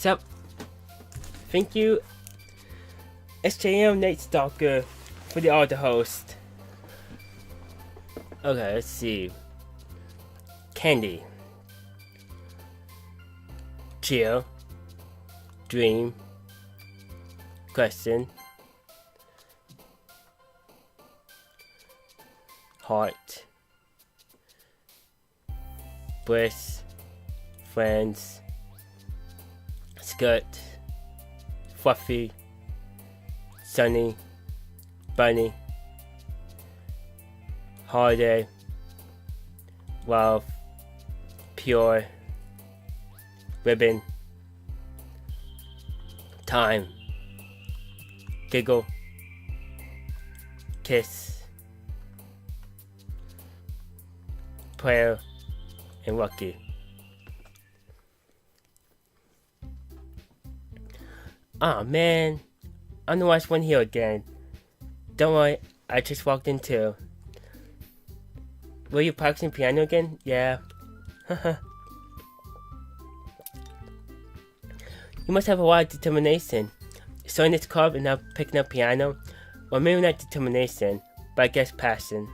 So, thank you, SJM Nate Stalker, for the auto host. Okay, let's see. Candy, Chill, Dream, Question, Heart, Bliss, Friends, Skirt, Fluffy, Sunny, Bunny, Holiday, Love, Pure, Ribbon, Time, Giggle, Kiss, Prayer, and Lucky. Aw, man, I'm the last one here again. Don't worry, I just walked in too. Were you practicing piano again? Yeah. Haha. You must have a lot of determination. Starting this club and now picking up piano. Or maybe not determination, but I guess passion.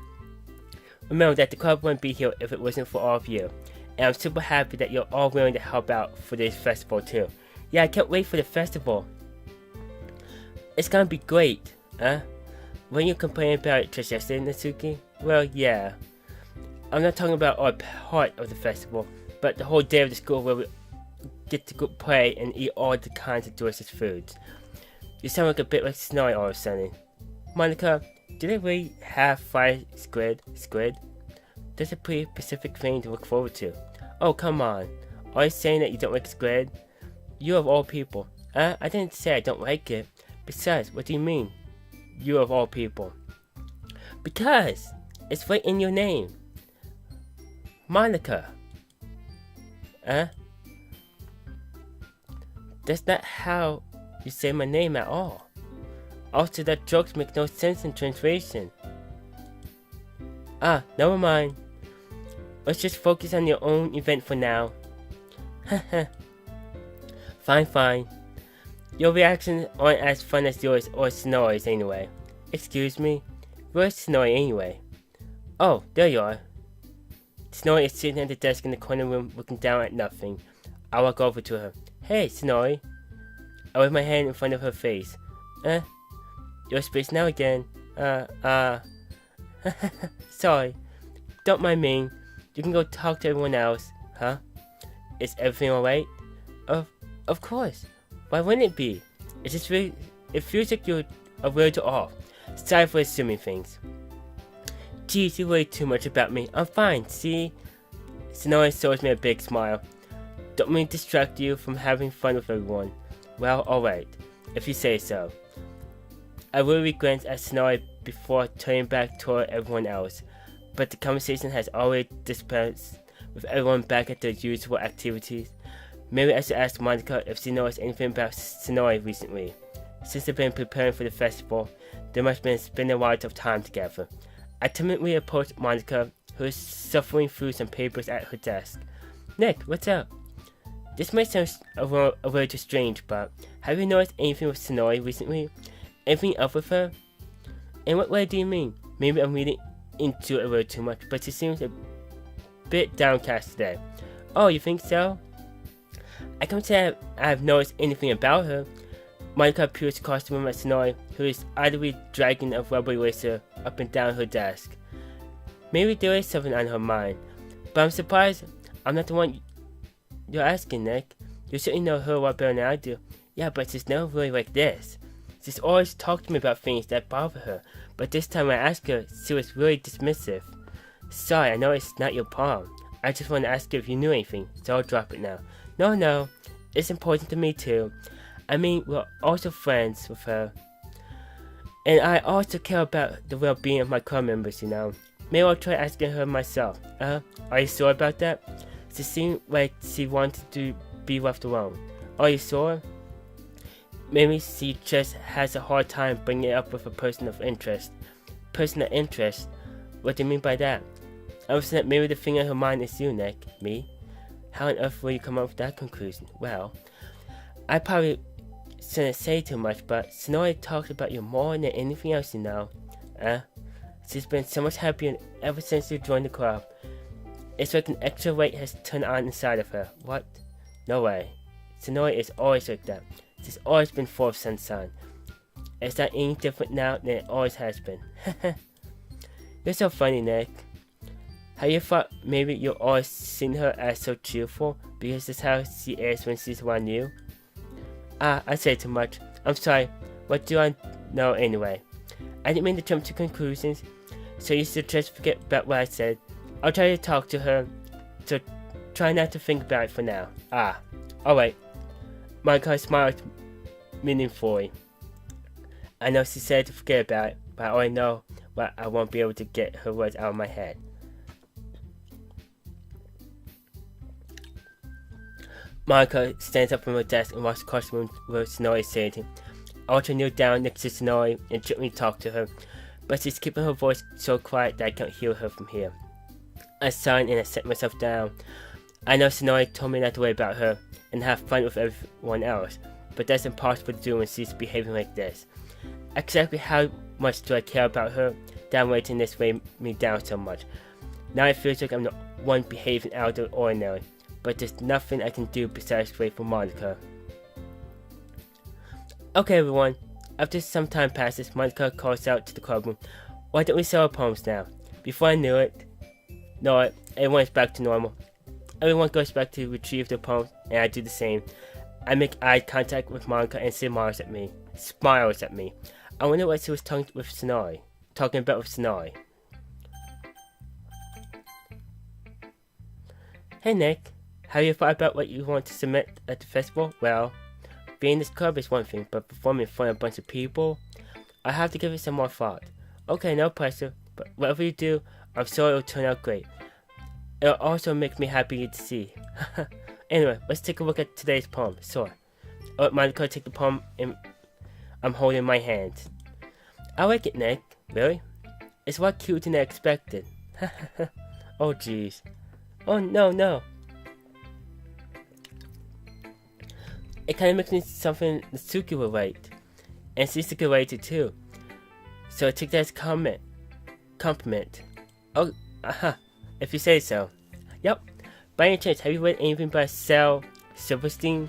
Remember that the club wouldn't be here if it wasn't for all of you. And I'm super happy that you're all willing to help out for this festival too. Yeah, I can't wait for the festival. It's gonna be great, huh? Weren't you complaining about it just yesterday, Natsuki? Well, yeah. I'm not talking about our part of the festival, but the whole day of the school where we get to go play and eat all the kinds of delicious foods. You sound like a bit like Snowy all of a sudden. Monica, do they really have fried squid? That's a pretty specific thing to look forward to. Oh, come on. Are you saying that you don't like squid? You of all people. I didn't say I don't like it. Besides, what do you mean? You of all people. Because it's right in your name. Monica. That's not how you say my name at all. Also, that jokes make no sense in translation. Never mind. Let's just focus on your own event for now. Fine. Your reactions aren't as fun as yours or Snowy's anyway. Excuse me? Where's Snowy anyway? Oh, there you are. Snowy is sitting at the desk in the corner room looking down at nothing. I walk over to her. Hey, Snowy. I wave my hand in front of her face. Your space now again. Sorry. Don't mind me. You can go talk to everyone else. Huh? Is everything alright? Of course. Why wouldn't it be? It feels like you're a little off. Sorry for assuming things. Geez, you worry too much about me. I'm fine, see? Snowy shows me a big smile. Don't mean to distract you from having fun with everyone. Well, alright, if you say so. I will glance at Snowy before turning back toward everyone else, but the conversation has already dispersed with everyone back at their usual activities. Maybe I should ask Monica if she knows anything about Snowy recently. Since they've been preparing for the festival, they must have been spending a lot of time together. I timidly approached Monica, who is shuffling through some papers at her desk. Nick, what's up? This might sound a little strange, but have you noticed anything with Snowy recently? Anything up with her? In what way do you mean? Maybe I'm reading into it a little too much, but she seems a bit downcast today. Oh, you think so? I can't say I have noticed anything about her. Monica peers across the room at Snowy, who is idly dragging a rubber eraser up and down her desk. Maybe there is something on her mind, but I'm surprised I'm not the one you're asking, Nick. You certainly know her a lot better than I do. Yeah, but she's never really like this. She's always talked to me about things that bother her, but this time I asked her, she was really dismissive. Sorry, I know it's not your problem. I just want to ask you if you knew anything, so I'll drop it now. No, it's important to me too. I mean, we're also friends with her. And I also care about the well-being of my club members, you know. Maybe I'll try asking her myself. Are you sure about that? She seemed like she wanted to be left alone. Are you sure? Maybe she just has a hard time bringing it up with a person of interest. Person of interest? What do you mean by that? I was saying that maybe the thing on her mind is you, Nick. Me? How on earth will you come up with that conclusion? Well, I probably shouldn't say too much, but Sonori talked about you more than anything else, you know. She's been so much happier ever since you joined the club. It's like an extra weight has turned on inside of her. What? No way. Sonori is always like that. She's always been full of sunshine. It's not any different now than it always has been. You're so funny, Nick. Have you thought maybe you always seen her as so cheerful because that's how she is when she's around you? I say too much. I'm sorry. What do I know anyway? I didn't mean to jump to conclusions, so you should just forget about what I said. I'll try to talk to her, so try not to think about it for now. Alright. Monica smiled meaningfully. I know she said to forget about it, but I already know but I won't be able to get her words out of my head. Monica stands up from her desk and walks across the room where Sonori is sitting. I want to kneel down next to Sonori and gently talk to her, but she's keeping her voice so quiet that I can't hear her from here. I sighed and I set myself down. I know Sonori told me not to worry about her and have fun with everyone else, but that's impossible to do when she's behaving like this. Exactly how much do I care about her that I'm letting this weigh me down so much? Now it feels like I'm the one behaving out of the ordinary, but there's nothing I can do besides wait for Monica. Okay everyone, after some time passes, Monica calls out to the club room. Why don't we sell our poems now? Before I knew it, everyone is back to normal. Everyone goes back to retrieve their poems, and I do the same. I make eye contact with Monica and she smiles at me. I wonder what she was talking about with Sonori. Hey Nick, have you thought about what you want to submit at the festival? Well, being in this club is one thing, but performing in front of a bunch of people, I have to give it some more thought. Okay, no pressure, but whatever you do, I'm sure it'll turn out great. It'll also make me happy to see. Anyway, let's take a look at today's poem. Sure. I'll let Monica take the poem I'm holding in my hand. I like it, Nick. Really? It's a lot cuter than I expected. Oh, jeez. Oh, no. It kind of makes me something Natsuki would write. And Shizuka would write it too. So I take that as compliment. Oh, if you say so. Yep. By any chance, have you read anything by Sal Silverstein?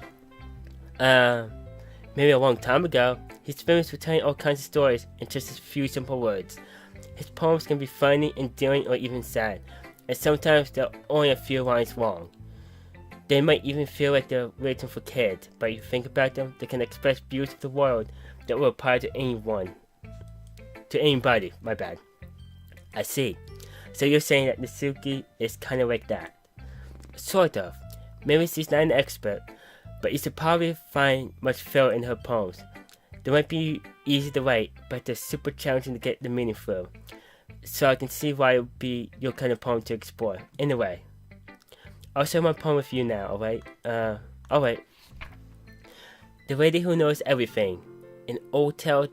Maybe a long time ago. He's famous for telling all kinds of stories in just a few simple words. His poems can be funny, endearing, or even sad, and sometimes they're only a few lines long. They might even feel like they're written for kids, but if you think about them, they can express views of the world that will apply to anybody, my bad. I see. So you're saying that Natsuki is kind of like that? Sort of. Maybe she's not an expert, but you should probably find much filler in her poems. They might be easy to write, but they're super challenging to get the meaning through. So I can see why it would be your kind of poem to explore. Anyway, I'll share my poem with you now, alright? Alright. The lady who knows everything. An old tale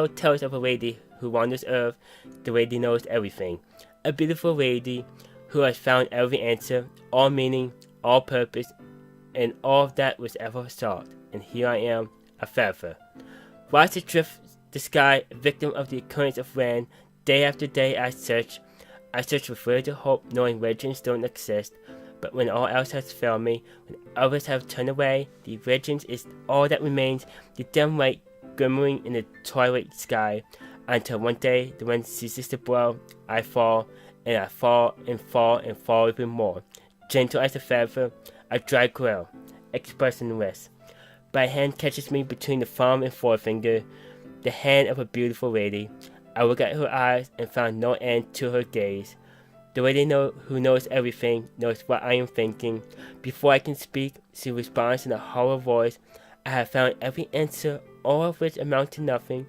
tells of a lady who wanders Earth. The lady knows everything. A beautiful lady who has found every answer, all meaning, all purpose, and all of that was ever sought. And here I am, a feather. Watch it drift the sky, a victim of the occurrence of rain. Day after day I search with little hope, knowing legends don't exist. But when all else has failed me, when others have turned away, the legends is all that remains, the dim light glimmering in the twilight sky, until one day the wind ceases to blow, I fall, and I fall and fall and fall even more. Gentle as a feather, a dry quill, expressionless. My hand catches me between the thumb and forefinger, the hand of a beautiful lady. I look at her eyes and found no end to her gaze. The lady who knows everything knows what I am thinking. Before I can speak, she responds in a hollow voice. I have found every answer, all of which amount to nothing.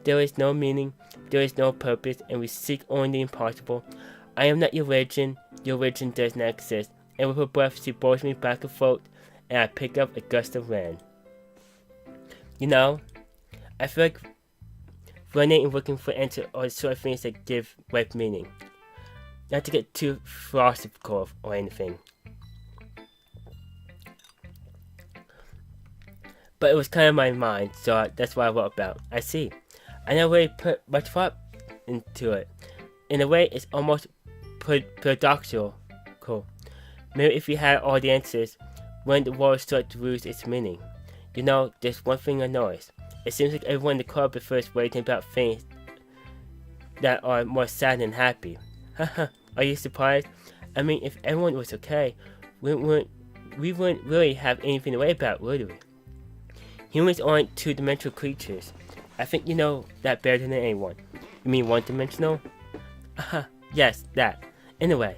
There is no meaning, there is no purpose, and we seek only the impossible. I am not your religion does not exist. And with her breath, she blows me back and forth, and I pick up a gust of wind. You know, I feel like running and looking for answers are the sort of things that give life meaning. Not to get too philosophical or anything. but it was kind of my mind, so that's what I wrote about. I see. I never really put much thought into it. In a way, it's almost paradoxical. Cool. Maybe if you had all the answers, when the world starts to lose its meaning. You know, there's one thing I noticed. It seems like everyone in the club prefers waiting about things that are more sad than happy. Haha, are you surprised? I mean, if everyone was okay, we wouldn't really have anything to worry about, would we? Humans aren't two-dimensional creatures. I think you know that better than anyone. You mean one-dimensional? Yes, that. Anyway,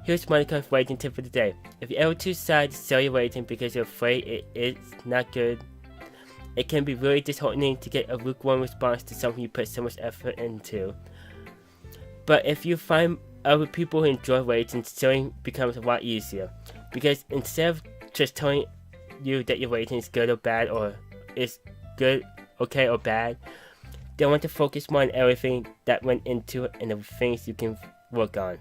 here's Monica's waiting tip for the day. If you ever decide to sell your waiting because you're afraid it's not good, it can be really disheartening to get a lukewarm response to something you put so much effort into. But if you find other people who enjoy waiting, selling becomes a lot easier. Because instead of just telling you that your waiting is good or bad, or is good, okay, or bad, they want to focus more on everything that went into it and the things you can work on.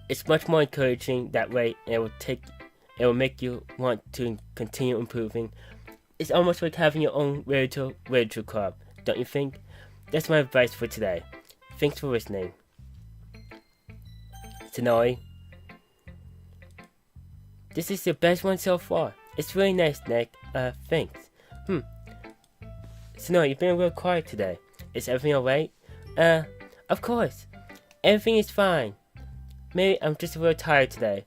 It's much more encouraging that way, and it will make you want to continue improving. It's almost like having your own literature club, don't you think? That's my advice for today. Thanks for listening. Sonori. This is the best one so far. It's really nice, Nick. Thanks. Sonori, you've been real quiet today. Is everything alright? Of course. Everything is fine. Maybe I'm just a little tired today.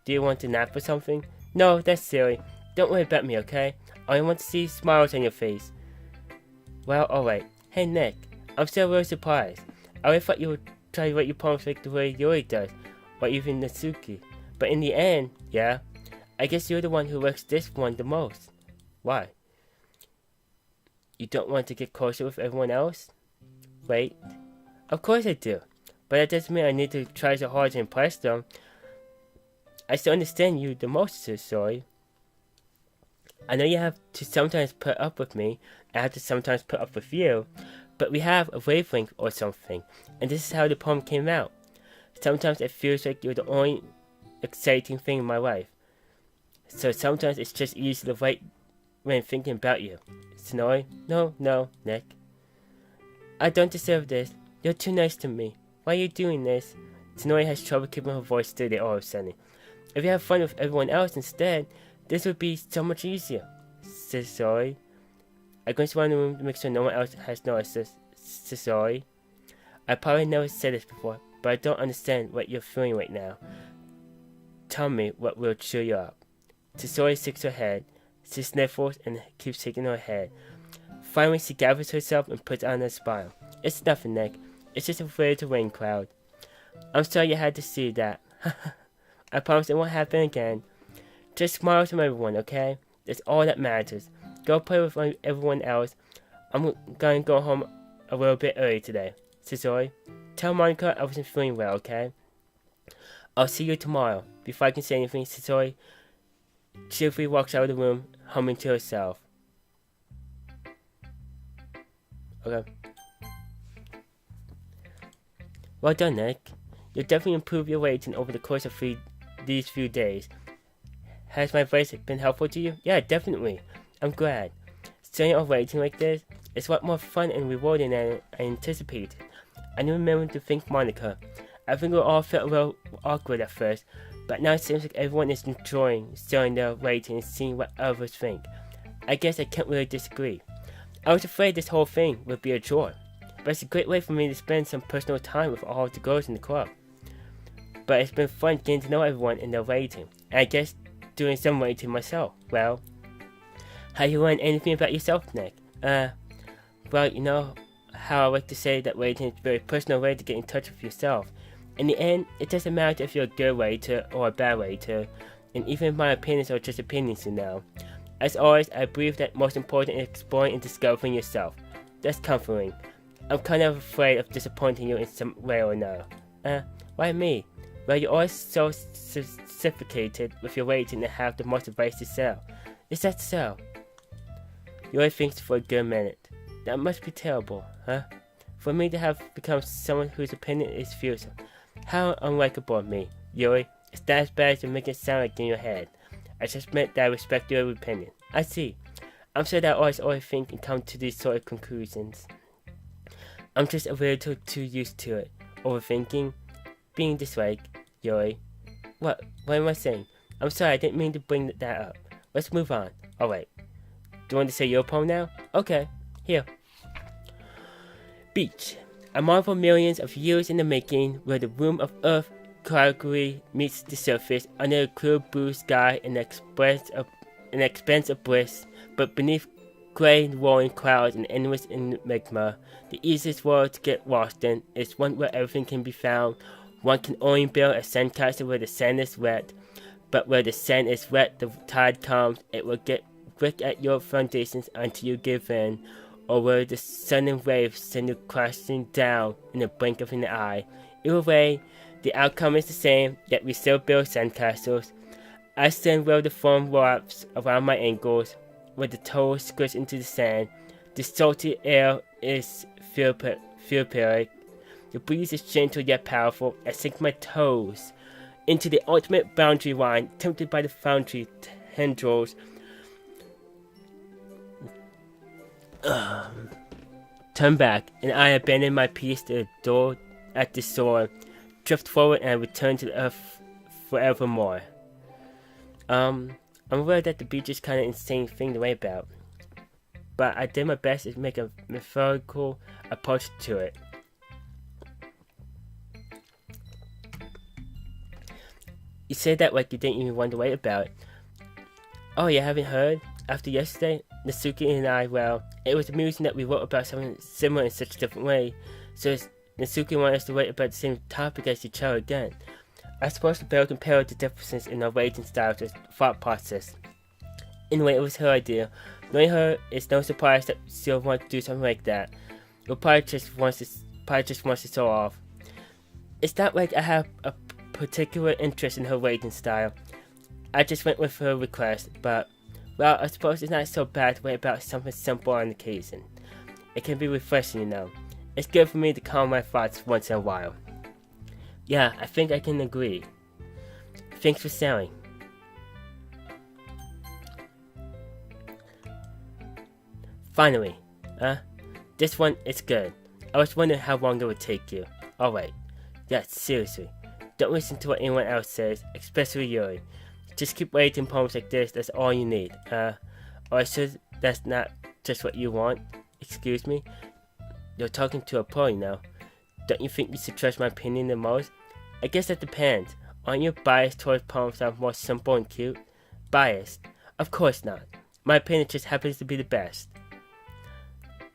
Do you want to nap or something? No, that's silly. Don't worry about me, okay? I want to see smiles on your face. Well, alright. Hey, Nick. I'm still really surprised. I really thought you would try to write your poems like the way Yuri does, or even Natsuki. But in the end, yeah, I guess you're the one who likes this one the most. Why? You don't want to get closer with everyone else? Wait. Of course I do. But that doesn't mean I need to try so hard to impress them. I still understand you the most, sorry. I know you have to sometimes put up with me, and I have to sometimes put up with you, but we have a wavelength or something, and this is how the poem came out. Sometimes it feels like you're the only exciting thing in my life. So sometimes it's just easy to write when thinking about you. Sonori? No, Nick. I don't deserve this. You're too nice to me. Why are you doing this? Sonori has trouble keeping her voice steady all of a sudden. If you have fun with everyone else instead, this would be so much easier. Sorry. I'm going to run the room to make sure no one else has noticed this. Sorry. I probably never said this before, but I don't understand what you're feeling right now. Tell me what will cheer you up. Sasori shakes her head. She sniffles and keeps shaking her head. Finally, she gathers herself and puts on a smile. It's nothing, Nick. It's just a little rain cloud. I'm sorry you had to see that. I promise it won't happen again. Just smile to everyone, okay? That's all that matters. Go play with everyone else. I'm gonna go home a little bit early today. Sasori, tell Monica I wasn't feeling well, okay? I'll see you tomorrow. Before I can say anything, Sasori cheerfully walks out of the room, humming to herself. Okay. Well done, Nick. You'll definitely improve your waiting over the course of these few days. Has my advice been helpful to you? Yeah, definitely. I'm glad. Staying off waiting like this is a lot more fun and rewarding than I anticipated. I didn't remember to thank Monica. I think we all felt a little awkward at first, but now it seems like everyone is enjoying staying there waiting and seeing what others think. I guess I can't really disagree. I was afraid this whole thing would be a chore, but it's a great way for me to spend some personal time with all the girls in the club. But it's been fun getting to know everyone in their waiting, and I guess doing some waiting myself. Well, have you learned anything about yourself, Nick? Well, you know how I like to say that waiting is a very personal way to get in touch with yourself. In the end, it doesn't matter if you're a good waiter or a bad waiter, and even if my opinions are just opinions, you know. As always, I believe that most important is exploring and discovering yourself. That's comforting. I'm kind of afraid of disappointing you in some way or another. Why me? Well, you're always so sophisticated with your waiting and have the most advice to sell. Is that so? You always think for a good minute. That must be terrible, huh? For me to have become someone whose opinion is fearsome. How unlikable of me, Yuri. It's not as bad as you make it sound like in your head. I just meant that I respect your opinion. I see. I'm sure that always overthink and come to these sort of conclusions. I'm just a little too used to it. Overthinking, being this way, Yuri. What am I saying? I'm sorry, I didn't mean to bring that up. Let's move on. Oh wait. Do you want to say your poem now? Okay, here. Beach. A marvel millions of years in the making, where the womb of Earth calgary meets the surface under a clear blue sky in an expanse of bliss, but beneath grey rolling clouds and endless enigma, the easiest world to get lost in is one where everything can be found. One can only build a sandcastle where the sand is wet, but where the sand is wet, the tide comes, it will get brick at your foundations until you give in, or where the sudden waves send you crashing down in the blink of an eye. Either way, the outcome is the same, yet we still build sandcastles. I stand where the foam wraps around my ankles, where the toes squish into the sand. The salty air is therapeutic. The breeze is gentle yet powerful. I sink my toes into the ultimate boundary line, tempted by the foundry tendrils. Turn back, and I abandon my piece to the door at the shore, drift forward, and return to the earth forevermore. I'm aware that the beach is kind of insane thing to write about, but I did my best to make a methodical approach to it. You say that like you didn't even want to write about it. Oh, you haven't heard? After yesterday, Natsuki and I, well, it was amusing that we wrote about something similar in such a different way, so Natsuki wanted us to write about the same topic as each other again. I suppose the better compare the differences in our writing styles or thought process. Anyway, it was her idea. Knowing her, it's no surprise that she'll want to do something like that. Or probably just wants to show off. It's not like I have a particular interest in her writing style. I just went with her request, but, well, I suppose it's not so bad to write about something simple on occasion. It can be refreshing, you know. It's good for me to calm my thoughts once in a while. Yeah, I think I can agree. Thanks for sharing. Finally, this one is good. I was wondering how long it would take you. Alright. Yeah, seriously. Don't listen to what anyone else says, especially Yuri. Just keep writing poems like this, that's all you need. Or should that's not just what you want? Excuse me? You're talking to a pro, you know. Don't you think you should trust my opinion the most? I guess that depends. Aren't you biased towards poems that are more simple and cute? Biased? Of course not. My opinion just happens to be the best.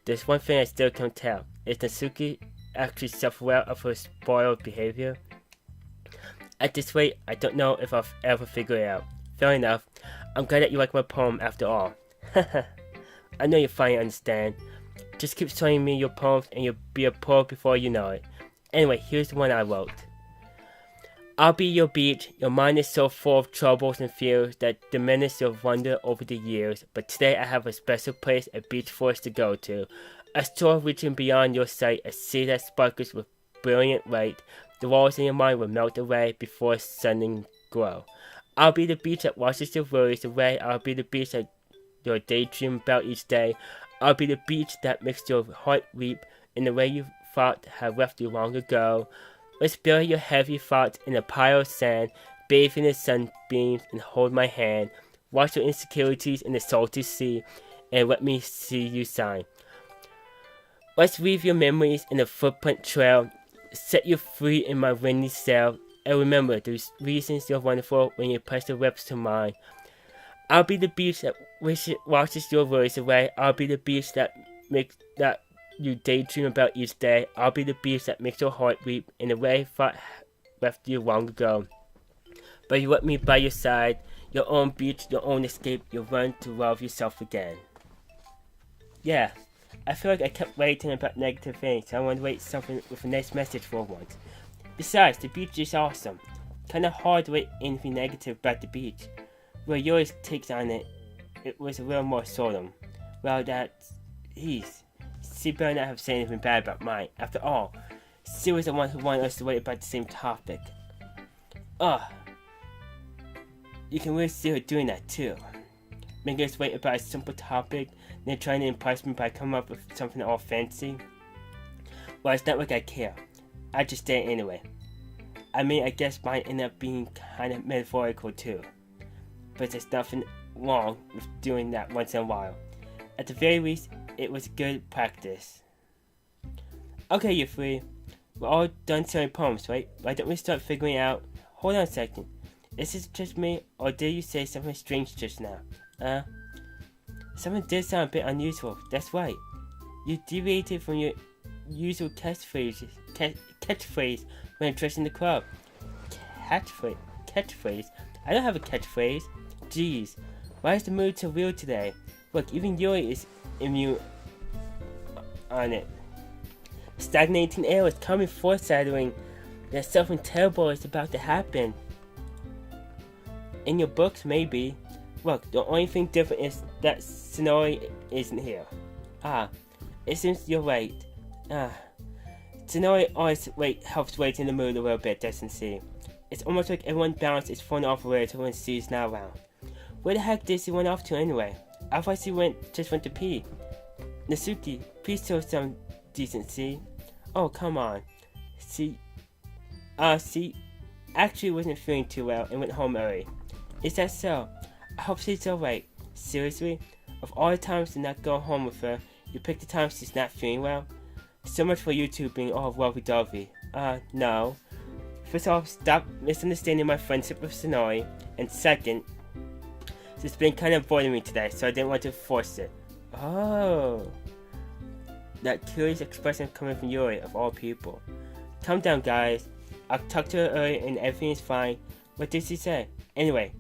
There's one thing I still can't tell. Is Natsuki actually self-aware of her spoiled behavior? At this rate, I don't know if I'll ever figure it out. Fair enough. I'm glad that you like my poem after all. I know you'll finally understand. Just keep showing me your poems and you'll be a pro before you know it. Anyway, here's the one I wrote. I'll be your beach. Your mind is so full of troubles and fears that diminish your wonder over the years. But today I have a special place, a beach for us to go to. A shore reaching beyond your sight, a sea that sparkles with brilliant light. The walls in your mind will melt away before sudden glow. I'll be the beach that washes your worries away. I'll be the beach that your daydream about each day. I'll be the beach that makes your heart weep in the way you thought had left you long ago. Let's bury your heavy thoughts in a pile of sand, bathe in the sunbeams and hold my hand. Wash your insecurities in the salty sea and let me see you shine. Let's weave your memories in a footprint trail, set you free in my windy sail, and remember the reasons you're wonderful when you press your lips to mine. I'll be the beach that washes your worries away. I'll be the beach that makes that you daydream about each day. I'll be the beach that makes your heart weep in a way thought left you long ago. But you let me by your side, your own beach, your own escape. You'll learn to love yourself again. Yeah, I feel like I kept writing about negative things, so I want to write something with a nice message for once. Besides, the beach is awesome. Kinda hard to write anything negative about the beach. Where yours takes on it, it was a little more solemn. Well, she better not have said anything bad about mine. After all, she was the one who wanted us to write about the same topic. You can really see her doing that too. making us wait about a simple topic, then trying to impress me by coming up with something all fancy? Well, it's not like I care. I just did it anyway. I mean, I guess mine ended up being kind of metaphorical too. But there's nothing wrong with doing that once in a while. At the very least, it was good practice. Okay, you three. We're all done selling poems, right? Why don't we start figuring out... Hold on a second. Is this just me, or did you say something strange just now? Something did sound a bit unusual. That's right. You deviated from your usual catchphrase when addressing the crowd. Catchphrase? I don't have a catchphrase. Jeez, why is the mood so real today? Look, even Yuri is immune on it. Stagnating air is coming foreshadowing that something terrible is about to happen. In your books, maybe. Look, the only thing different is that Sonori isn't here. It seems you're right. Sonori always helps wait in the mood a little bit, doesn't she? It's almost like everyone's balance is thrown off already when she's not around. Where the heck did she run off to anyway? I thought she just went to pee. Natsuki, please show some decency. Oh, come on. She actually wasn't feeling too well and went home early. Is that so? I hope she's alright. Seriously? Of all the times to not go home with her, you picked the time she's not feeling well? So much for you two being all lovey-dovey. No. First off, stop misunderstanding my friendship with Sonori. And second, she's been kind of avoiding me today, so I didn't want to force it. Oh. That curious expression coming from Yuri, of all people. Calm down, guys. I talked to her earlier and everything is fine. What did she say? Anyway,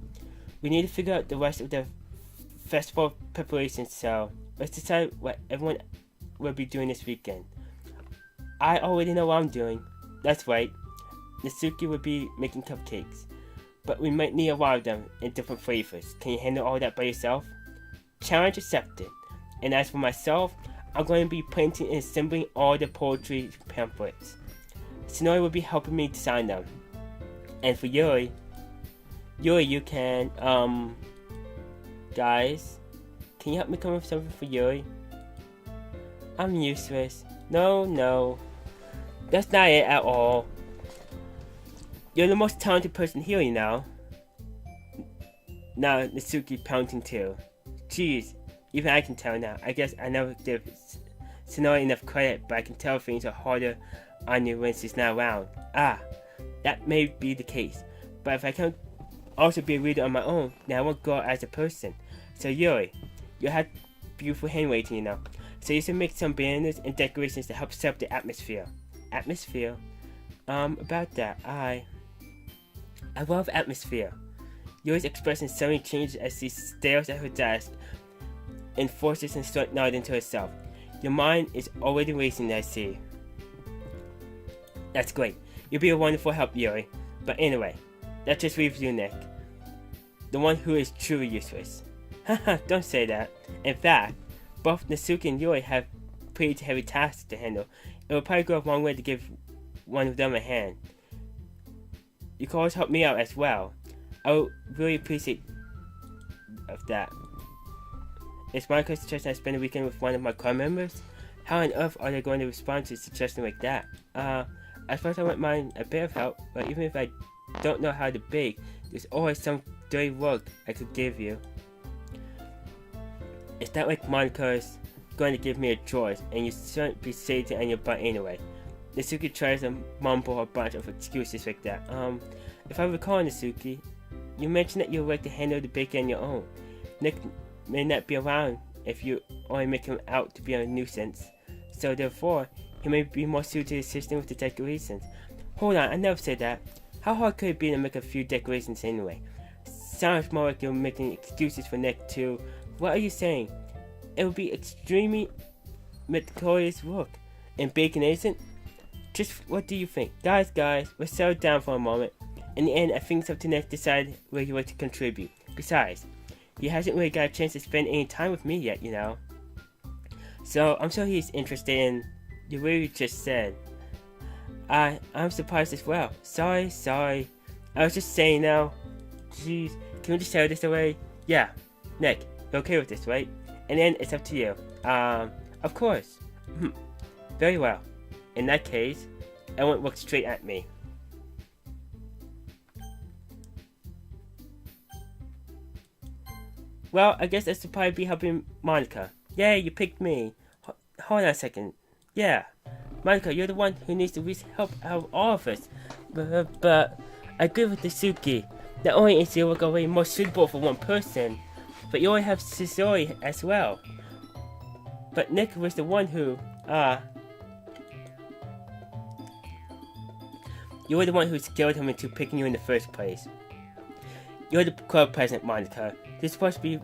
we need to figure out the rest of the festival preparations, so let's decide what everyone will be doing this weekend. I already know what I'm doing. That's right. Natsuki will be making cupcakes. But we might need a lot of them in different flavors. Can you handle all that by yourself? Challenge accepted. And as for myself, I'm going to be printing and assembling all the poetry pamphlets. Sonori will be helping me design them. And for Yuri, you can, guys, can you help me come up with something for Yuri? I'm useless. No. That's not it at all. You're the most talented person here, you know. Now, Natsuki pouting too. Jeez, even I can tell now. I guess I never give Sonori enough credit, but I can tell things are harder on you when she's not around. That may be the case. But if I can also be a reader on my own, then I won't go as a person. So Yuri, you have beautiful handwriting, you know. So you should make some banners and decorations to help set up the atmosphere. Atmosphere? About that, I love atmosphere. Yuri's expression suddenly changes as she stares at her desk and forces and starts nodding to herself. Your mind is already racing, I see. That's great. You'll be a wonderful help, Yuri. But anyway, that just leaves you, Nick. The one who is truly useless. Haha, don't say that. In fact, both Natsuki and Yuri have pretty heavy tasks to handle. It will probably go a long way to give one of them a hand. You can always help me out as well. I would really appreciate of that. Is Monica suggesting I spend the weekend with one of my club members? How on earth are they going to respond to a suggestion like that? I suppose I wouldn't mind a bit of help, but even if I don't know how to bake, there's always some dirty work I could give you. It's not like Monica's going to give me a choice, and you shouldn't be sitting on your butt anyway. Natsuki tries to mumble a bunch of excuses like that. If I recall, Natsuki, you mentioned that you would like to handle the baking on your own. Nick may not be around if you only make him out to be a nuisance, so therefore, he may be more suited to assisting with the decorations. Hold on, I never said that. How hard could it be to make a few decorations anyway? Sounds more like you're making excuses for Nick too. What are you saying? It would be extremely meticulous work. And baking isn't? Just what do you think? Guys, let's settle down for a moment. In the end, I think it's up to Nick to decide where he wants to contribute. Besides, he hasn't really got a chance to spend any time with me yet, you know. So, I'm sure he's interested in the way you just said. I'm surprised as well. Sorry. I was just saying now. Jeez, can we just settle this away? Yeah, Nick, You're okay with this, right? And then it's up to you. Of course. Very well. In that case, everyone look straight at me. Well, I guess I should probably be helping Monica. Yay, you picked me. Hold on a second. Yeah. Monica, you're the one who needs to help out of all of us. But I agree with the Suki. Not only is your work already more suitable for one person, but you already have Sisori as well. But Nick was the one who, you were the one who scared him into picking you in the first place. You're the club president, Monica. You're supposed to be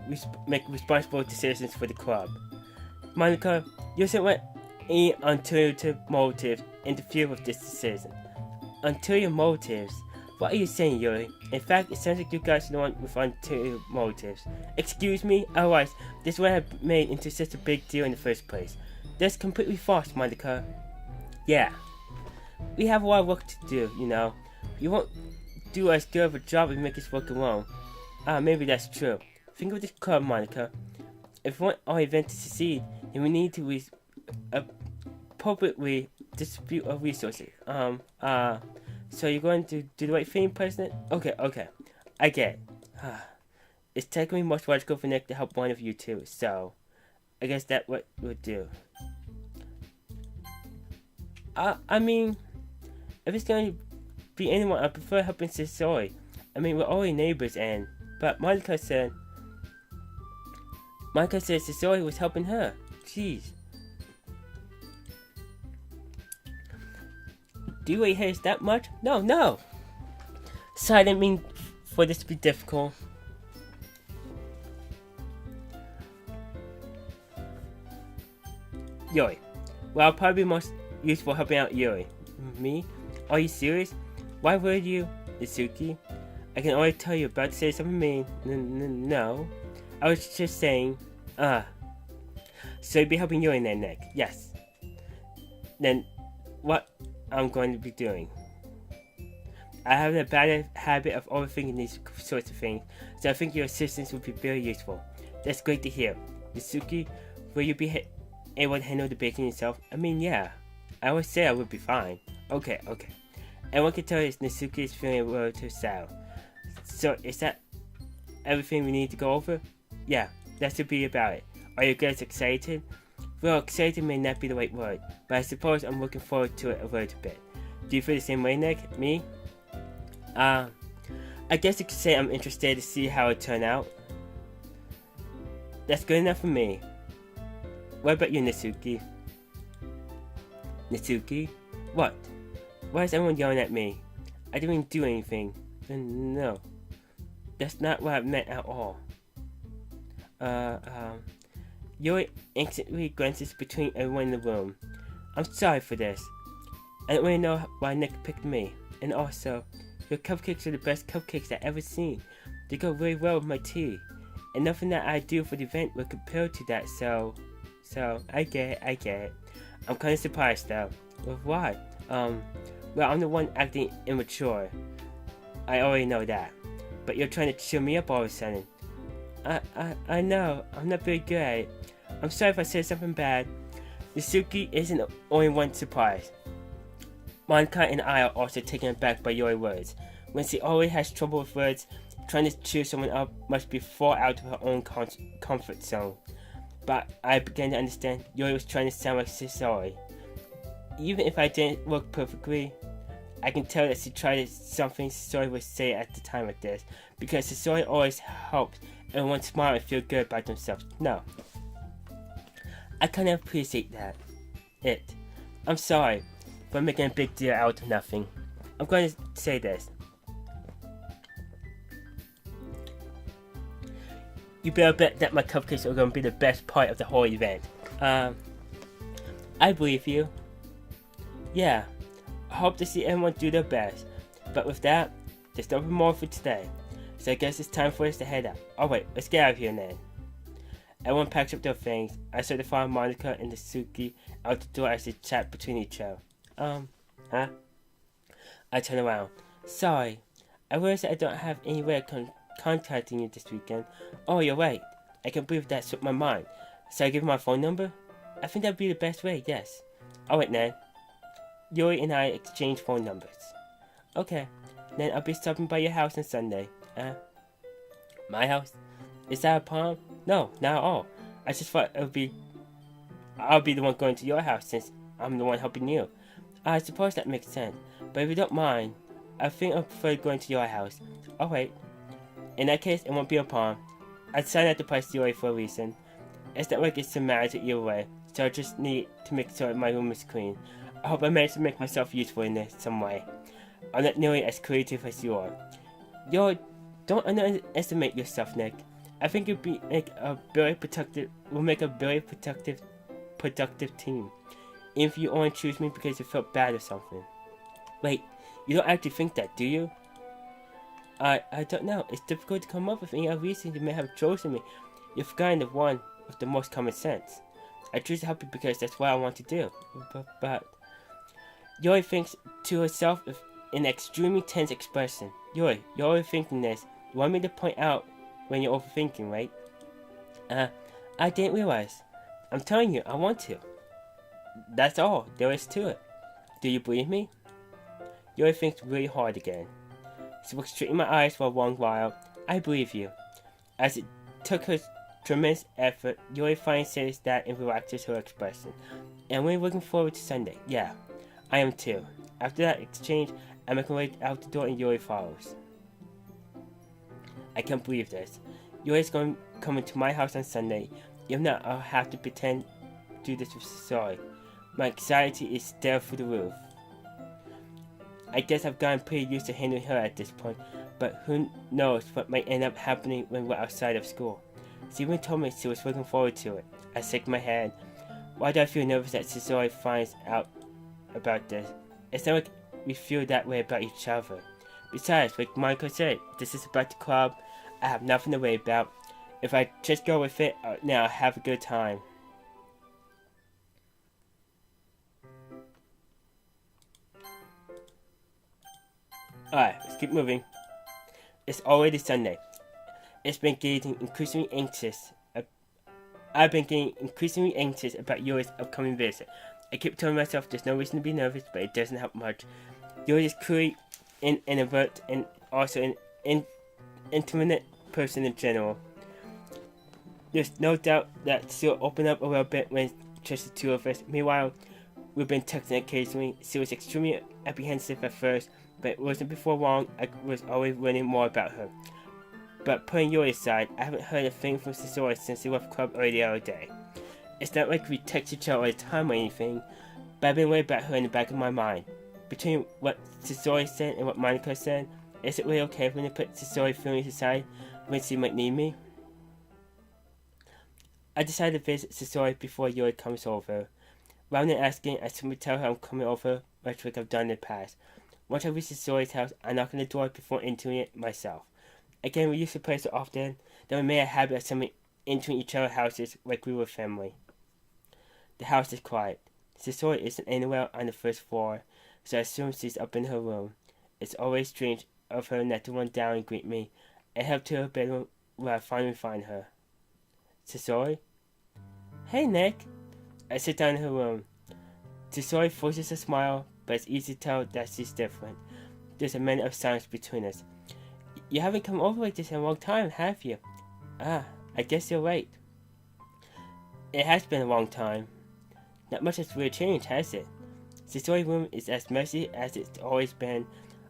make responsible decisions for the club. Monica, you shouldn't let any alternative motives interfere with this decision. Ulterior motives? What are you saying, Yuri? In fact, it sounds like you guys are the one with ulterior motives. Excuse me? Otherwise, this wouldn't have made into such a big deal in the first place. That's completely false, Monica. Yeah. We have a lot of work to do, you know. You won't do as good of a job if you make us work alone. Maybe that's true. Think of this club, Monica. If we want our event to succeed, then we need to appropriately distribute our resources. So you're going to do the right thing, President? Okay. I get it. It's technically most logical for Nick to help one of you two, so I guess that's what we'll do. I mean, if it's going to be anyone, I prefer helping Sisori. I mean, we're already neighbors, but Monica said Sisori was helping her. Jeez. Do you really hate us that much? No. Sorry, I didn't mean for this to be difficult. Yuri. Well, I'll probably be most useful helping out Yuri. Me? Are you serious? Why would you, Itsuki? I can already tell you're about to say something mean. No. I was just saying, So you'd be helping Yuri then, Nick? Yes. Then, what I'm going to be doing? I have a bad habit of overthinking these sorts of things, so I think your assistance would be very useful. That's great to hear. Itsuki, will you be able to handle the baking yourself? I mean, yeah. I would say I would be fine. Okay. Everyone can tell Natsuki is feeling a little too sad. So, is that everything we need to go over? Yeah, that should be about it. Are you guys excited? Well, excited may not be the right word, but I suppose I'm looking forward to it a little bit. Do you feel the same way, Nick? Me? I guess you could say I'm interested to see how it turned out. That's good enough for me. What about you, Natsuki? Natsuki? What? Why is everyone yelling at me? I didn't do anything. No. That's not what I meant at all. Yuri instantly glances between everyone in the room. I'm sorry for this. I don't really know why Nick picked me. And also, your cupcakes are the best cupcakes I've ever seen. They go really well with my tea. And nothing that I do for the event will compare to that, so I get it. I'm kinda surprised though. With what? Well, I'm the one acting immature. I already know that. But you're trying to cheer me up all of a sudden. I know, I'm not very good at it. I'm sorry if I said something bad. Natsuki isn't the only one surprised. Monica and I are also taken aback by your words. When she already has trouble with words, trying to cheer someone up must be far out of her own comfort zone. But I began to understand Yuri was trying to sound like Sisori. Even if I didn't work perfectly, I can tell that she tried something Sisori would say at the time like this, because Sisori always helps everyone smile and feel good about themselves. No. I kind of appreciate that. I'm sorry for making a big deal out of nothing. I'm going to say this. You better bet that my cupcakes are going to be the best part of the whole event. I believe you. Yeah, I hope to see everyone do their best. But with that, there's nothing more for today. So I guess it's time for us to head out. Oh wait, let's get out of here then. Everyone packs up their things. I start to follow Monica and Natsuki out the door as they chat between each other. Huh? I turn around. Sorry, I realize I don't have any way of contacting you this weekend. Oh, you're right. I can't believe that slipped my mind. So I give him my phone number? I think that'd be the best way, yes. Alright then. Yuri and I exchange phone numbers. Okay. Then I'll be stopping by your house on Sunday. My house? Is that a problem? No, not at all. I just thought I'll be the one going to your house since I'm the one helping you. I suppose that makes sense. But if you don't mind, I think I prefer going to your house. Alright. In that case, it won't be a problem. I decided not to price Yuri for a reason. It's not like it's a matter either way, so I just need to make sure my room is clean. I hope I manage to make myself useful in some way. I'm not nearly as creative as you are. Yo, don't underestimate yourself, Nick. I think you'll make a very productive team. Even if you only choose me because you felt bad or something. Wait, you don't actually think that, do you? I don't know. It's difficult to come up with any other reason you may have chosen me. You've forgotten the one with the most common sense. I choose to help you because that's what I want to do. But Yuri thinks to herself with an extremely tense expression. Yuri, you're overthinking this. You want me to point out when you're overthinking, right? I didn't realize. I'm telling you, I want to. That's all there is to it. Do you believe me? Yuri thinks really hard again. She looks straight in my eyes for a long while. I believe you. As it took her tremendous effort, Yuri finally says that and relaxes her expression. And we're looking forward to Sunday. Yeah, I am too. After that exchange, I make my way out the door and Yuri follows. I can't believe this. Yuri's coming to my house on Sunday. If not, I'll have to pretend to do this with Sasori. My anxiety is still through the roof. I guess I've gotten pretty used to handling her at this point, but who knows what might end up happening when we're outside of school. She even told me she was looking forward to it. I shook my head. Why do I feel nervous that Sasori finds out about this? It's not like we feel that way about each other. Besides, like Michael said, this is about the club. I have nothing to worry about. If I just go with it, now I'll have a good time. Alright, let's keep moving. It's already Sunday. It's been getting increasingly anxious. I've been getting increasingly anxious about Yuri's upcoming visit. I keep telling myself there's no reason to be nervous, but it doesn't help much. Yuri is clearly an introvert and also an intimate person in general. There's no doubt that she'll open up a little bit when it's just the two of us. Meanwhile, we've been texting occasionally. She was extremely apprehensive at first, but it wasn't before long I was always learning more about her. But putting Yuri aside, I haven't heard a thing from Sasori since he left club early the other day. It's not like we text each other all the time or anything, but I've been worried about her in the back of my mind. Between what Sasori said and what Monica said, is it really okay for me to put Sasori feelings aside when she might need me? I decided to visit Sasori before Yuri comes over. Rather than asking, I simply tell her I'm coming over, much like I've done in the past. Once I reach Sasori's house, I knock on the door before entering it myself. Again, we used to play so often that we made a habit of simply entering each other's houses like we were family. The house is quiet. Sasori isn't anywhere on the first floor, so I assume she's up in her room. It's always strange of her not to run down and greet me, and head to her bedroom where I finally find her. Sasori? Hey, Nick. I sit down in her room. Sasori forces a smile, but it's easy to tell that she's different. There's a minute of silence between us. You haven't come over like this in a long time, have you? I guess you're right. It has been a long time. Not much has really changed, has it? Sasori's room is as messy as it's always been.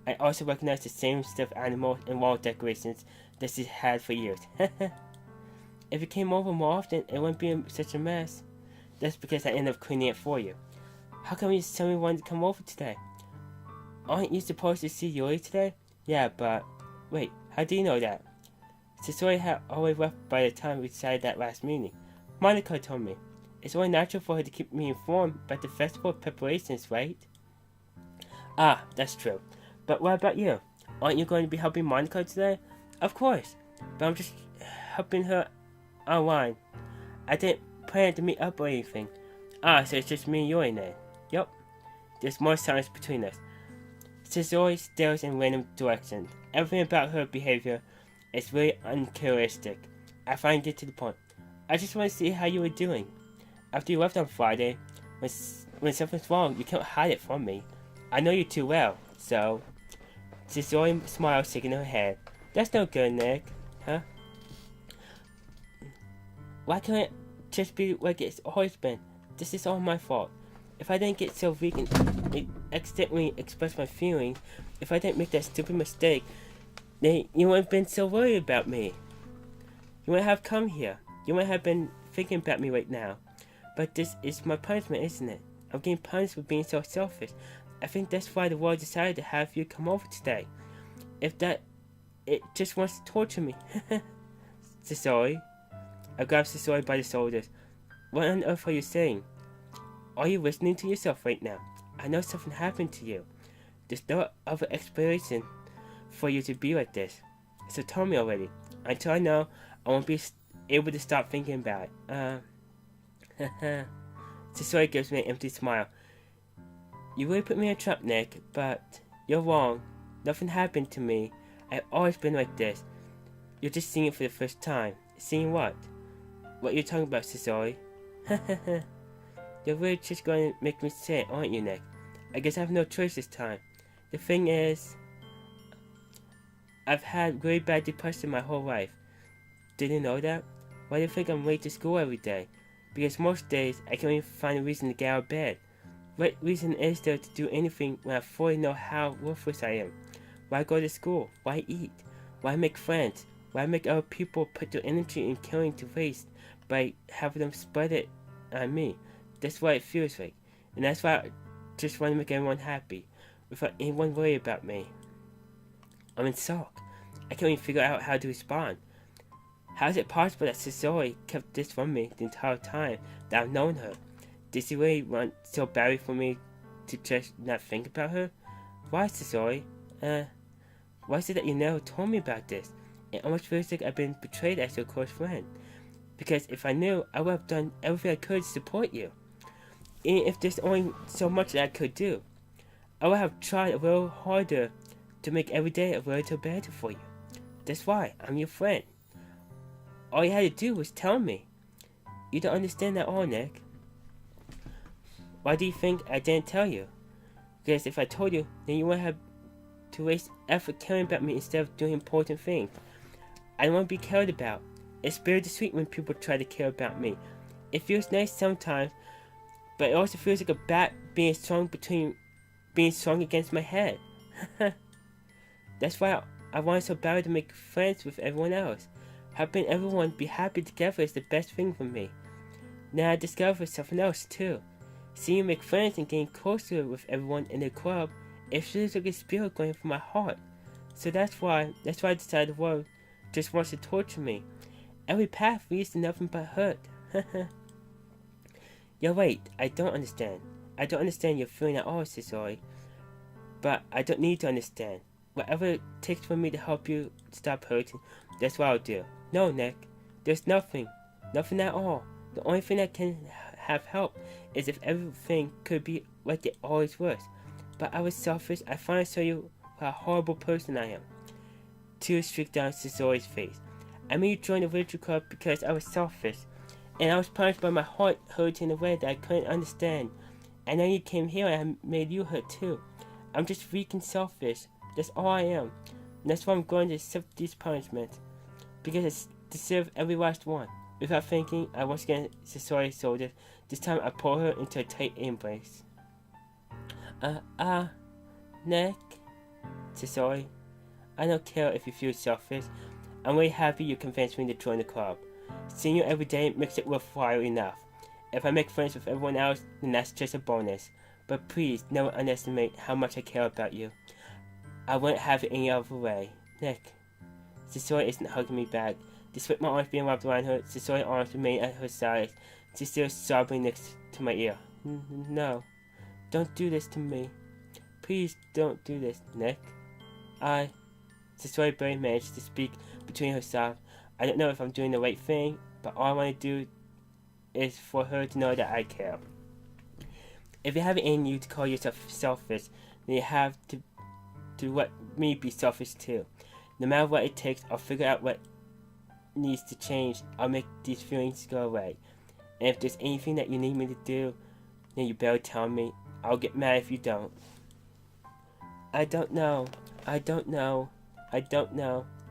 I also recognize the same stuffed animals and wall decorations that she's had for years. If you came over more often, it wouldn't be such a mess. That's because I ended up cleaning it for you. How come you just tell me you wanted to come over today? Aren't you supposed to see Yuri today? Yeah, but... Wait, how do you know that? Sasori had always left by the time we decided that last meeting. Monica told me. It's only natural for her to keep me informed about the festival preparations, right? That's true. But what about you? Aren't you going to be helping Monica today? Of course. But I'm just helping her online. I didn't plan to meet up or anything. So it's just me and Yuri then. Yup. There's more silence between us. Sasori stares in random directions. Everything about her behavior is really uncharacteristic. I finally get to the point. I just want to see how you were doing. After you left on Friday, when something's wrong, you can't hide it from me. I know you too well, so... Sisori smiled, shaking her head. That's no good, Nick. Huh? Why can't it just be like it's always been? This is all my fault. If I didn't get so weak and accidentally express my feelings, if I didn't make that stupid mistake, then you wouldn't have been so worried about me. You wouldn't have come here. You wouldn't have been thinking about me right now. But this is my punishment, isn't it? I'm getting punished for being so selfish. I think that's why the world decided to have you come over today. If that... it just wants to torture me. Sisori. I grabbed Sisori by the shoulders. What on earth are you saying? Are you listening to yourself right now? I know something happened to you. There's no other explanation for you to be like this. So tell me already. Until I know, I won't be able to stop thinking about it. Sisori gives me an empty smile. You really put me in a trap, Nick, but you're wrong. Nothing happened to me. I've always been like this. You're just seeing it for the first time. Seeing what? What you're talking about, Sisori? You're really just going to make me say it, aren't you, Nick? I guess I have no choice this time. The thing is, I've had really bad depression my whole life. Did you know that? Why do you think I'm late to school every day? Because most days, I can't even find a reason to get out of bed. What reason is there to do anything when I fully know how worthless I am? Why go to school? Why eat? Why make friends? Why make other people put their energy in killing to waste by having them spread it on me? That's what it feels like. And that's why I just want to make everyone happy, without anyone worry about me. I'm in shock. I can't even figure out how to respond. How is it possible that Sisori kept this from me the entire time that I've known her? Did she really want so badly for me to just not think about her? Why, Sisori? Why is it that you never told me about this? It almost feels like I've been betrayed as your close friend. Because if I knew, I would have done everything I could to support you. Even if there's only so much that I could do. I would have tried a little harder to make every day a little better for you. That's why I'm your friend. All you had to do was tell me. You don't understand at all, Nick. Why do you think I didn't tell you? Because if I told you, then you wouldn't have to waste effort caring about me instead of doing important things. I don't want to be cared about. It's bittersweet when people try to care about me. It feels nice sometimes, but it also feels like a bat being strung against my head. That's why I wanted so badly to make friends with everyone else. Helping everyone be happy together is the best thing for me. Now I discovered something else too. Seeing you make friends and getting closer with everyone in the club, it feels like a spirit going from my heart. So that's why I decided the world just wants to torture me. Every path leads to nothing but hurt. You're right, I don't understand. I don't understand your feeling at all, Sisori. But I don't need to understand. Whatever it takes for me to help you stop hurting, that's what I'll do. No, Nick, there's nothing at all. The only thing that can have help is if everything could be like it always was. But I was selfish. I finally saw you what a horrible person I am. Tears streaked down Sisori's face. I made you join the literature club because I was selfish. And I was punished by my heart hurting in a way that I couldn't understand. And then you came here and I made you hurt too. I'm just weak and selfish. That's all I am. And that's why I'm going to accept these punishments. Because I deserve every last one. Without thinking, I once again Sisori's shoulders. This time I pulled her into a tight embrace. Nick? Sisori, I don't care if you feel selfish. I'm really happy you convinced me to join the club. Seeing you every day makes it worthwhile enough. If I make friends with everyone else, then that's just a bonus. But please, never underestimate how much I care about you. I wouldn't have it any other way. Nick. Sisori isn't hugging me back. Despite my arms being wrapped around her, Sisori's arms remain at her side. She's still sobbing next to my ear. No. Don't do this to me. Please don't do this, Nick. Sisori barely managed to speak between her sobs. I don't know if I'm doing the right thing, but all I want to do is for her to know that I care. If you have it in you to call yourself selfish, then you have to let me be selfish too. No matter what it takes, I'll figure out what needs to change, I'll make these feelings go away. And if there's anything that you need me to do, then you better tell me. I'll get mad if you don't. I don't know.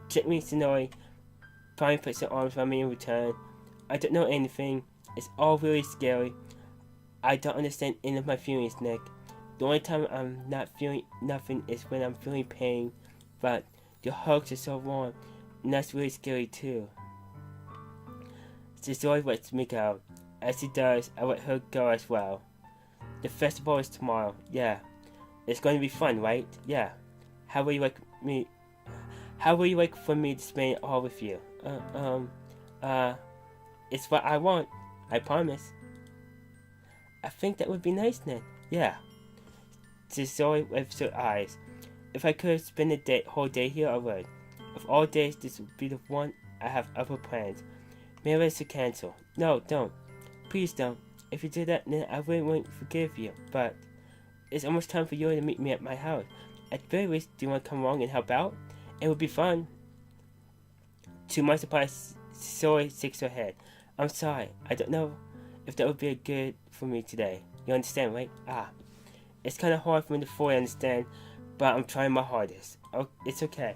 Gently Sonori finally puts her arms around me in return. I don't know anything. It's all really scary. I don't understand any of my feelings, Nick. The only time I'm not feeling nothing is when I'm feeling pain. But your hugs are so warm, and that's really scary too. Sonori lets me go. As he does, I let her go as well. The festival is tomorrow. Yeah. It's going to be fun, right? Yeah. How will you like for me to spend it all with you? It's what I want. I promise. I think that would be nice, Ned. Yeah. Zoe lifts her eyes. If I could spend the whole day here, I would. Of all days, this would be the one. I have other plans. Maybe it's to cancel. No, don't. Please don't. If you did that, then I wouldn't forgive you. But it's almost time for you to meet me at my house. At the very least, do you want to come along and help out? It would be fun. To my surprise, Zoe shakes her head. I'm sorry. I don't know if that would be good for me today. You understand, right? It's kind of hard for me to fully understand, but I'm trying my hardest. Oh, it's okay.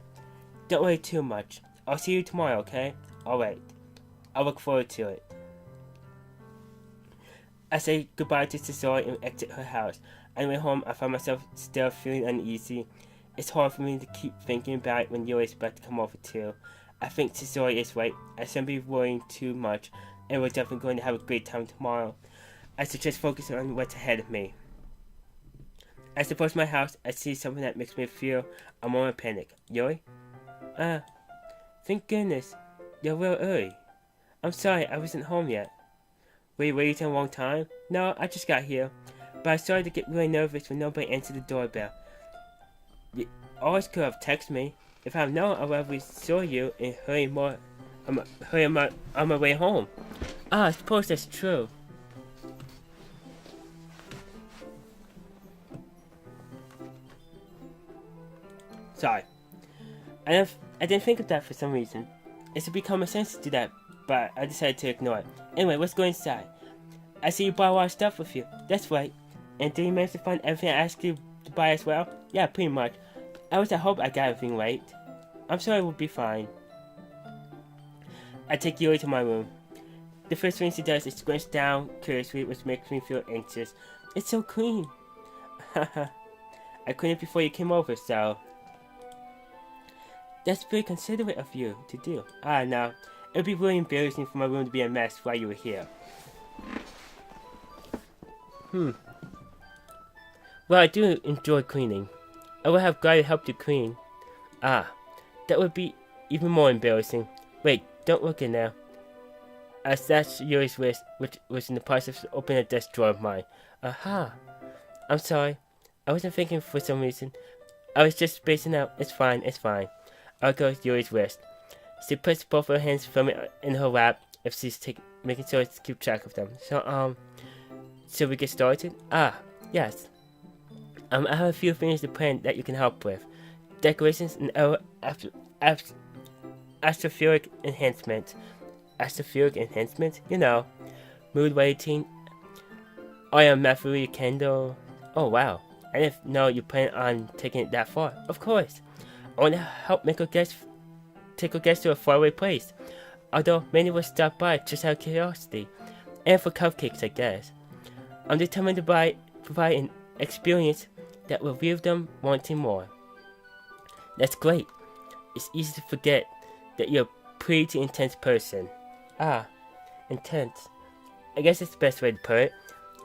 Don't worry too much. I'll see you tomorrow, okay? Alright. I look forward to it. I say goodbye to Cesare and exit her house. On the way home, I find myself still feeling uneasy. It's hard for me to keep thinking about it when Yuri's about to come over too. I think Cesare is right. I shouldn't be worrying too much, and we're definitely going to have a great time tomorrow. I suggest focusing on what's ahead of me. As I approach my house, I see something that makes me feel a moment of panic. Yuri? Thank goodness. You're real early. I'm sorry, I wasn't home yet. Were you waiting a long time? No, I just got here. But I started to get really nervous when nobody answered the doorbell. You always could have texted me. If I had known, I would have saw you and hurry on my way home. I suppose that's true. Sorry. I didn't think of that for some reason. It's to become a sense to do that, but I decided to ignore it. Anyway, let's go inside. I see you brought a lot of stuff with you. That's right. And did you manage to find everything I asked you to buy as well? Yeah, pretty much. I hope I got everything right. I'm sure it will be fine. I take Yuri to my room. The first thing she does is squinch down curiously, which makes me feel anxious. It's so clean. I cleaned it before you came over, so... That's very considerate of you to do. No. It would be really embarrassing for my room to be a mess while you were here. Well, I do enjoy cleaning. I would have glad to help you clean. That would be even more embarrassing. Wait, don't look in there. I snatched Yuri's wrist, which was in the process of opening a desk drawer of mine. Aha! I'm sorry. I wasn't thinking for some reason. I was just spacing out. It's fine. I'll go with Yuri's wrist. She puts both her hands firmly in her lap if she's making sure to keep track of them. So, should we get started? Yes. I have a few things to plan that you can help with. Decorations and atmospheric enhancement. Atmospheric enhancement? You know. Mood lighting. Matthew candle. Oh, wow. I didn't know you plan on taking it that far. Of course. I want to help take a guest to a faraway place. Although many will stop by just out of curiosity. And for cupcakes, I guess. I'm determined to provide an experience that will leave them wanting more. That's great. It's easy to forget that you're a pretty intense person. Intense. I guess it's the best way to put it.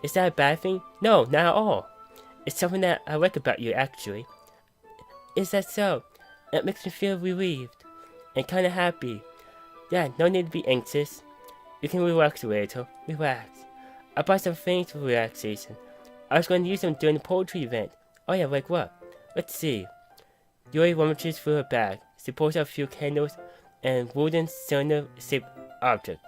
Is that a bad thing? No, not at all. It's something that I like about you, actually. Is that so? That makes me feel relieved. And kinda happy. Yeah, no need to be anxious. You can relax a little. Relax. I bought some things for relaxation. I was going to use them during the poetry event. Oh yeah, like what? Let's see. Yuri rummages through her bag. She pulls out a few candles and a wooden cylinder-shaped object.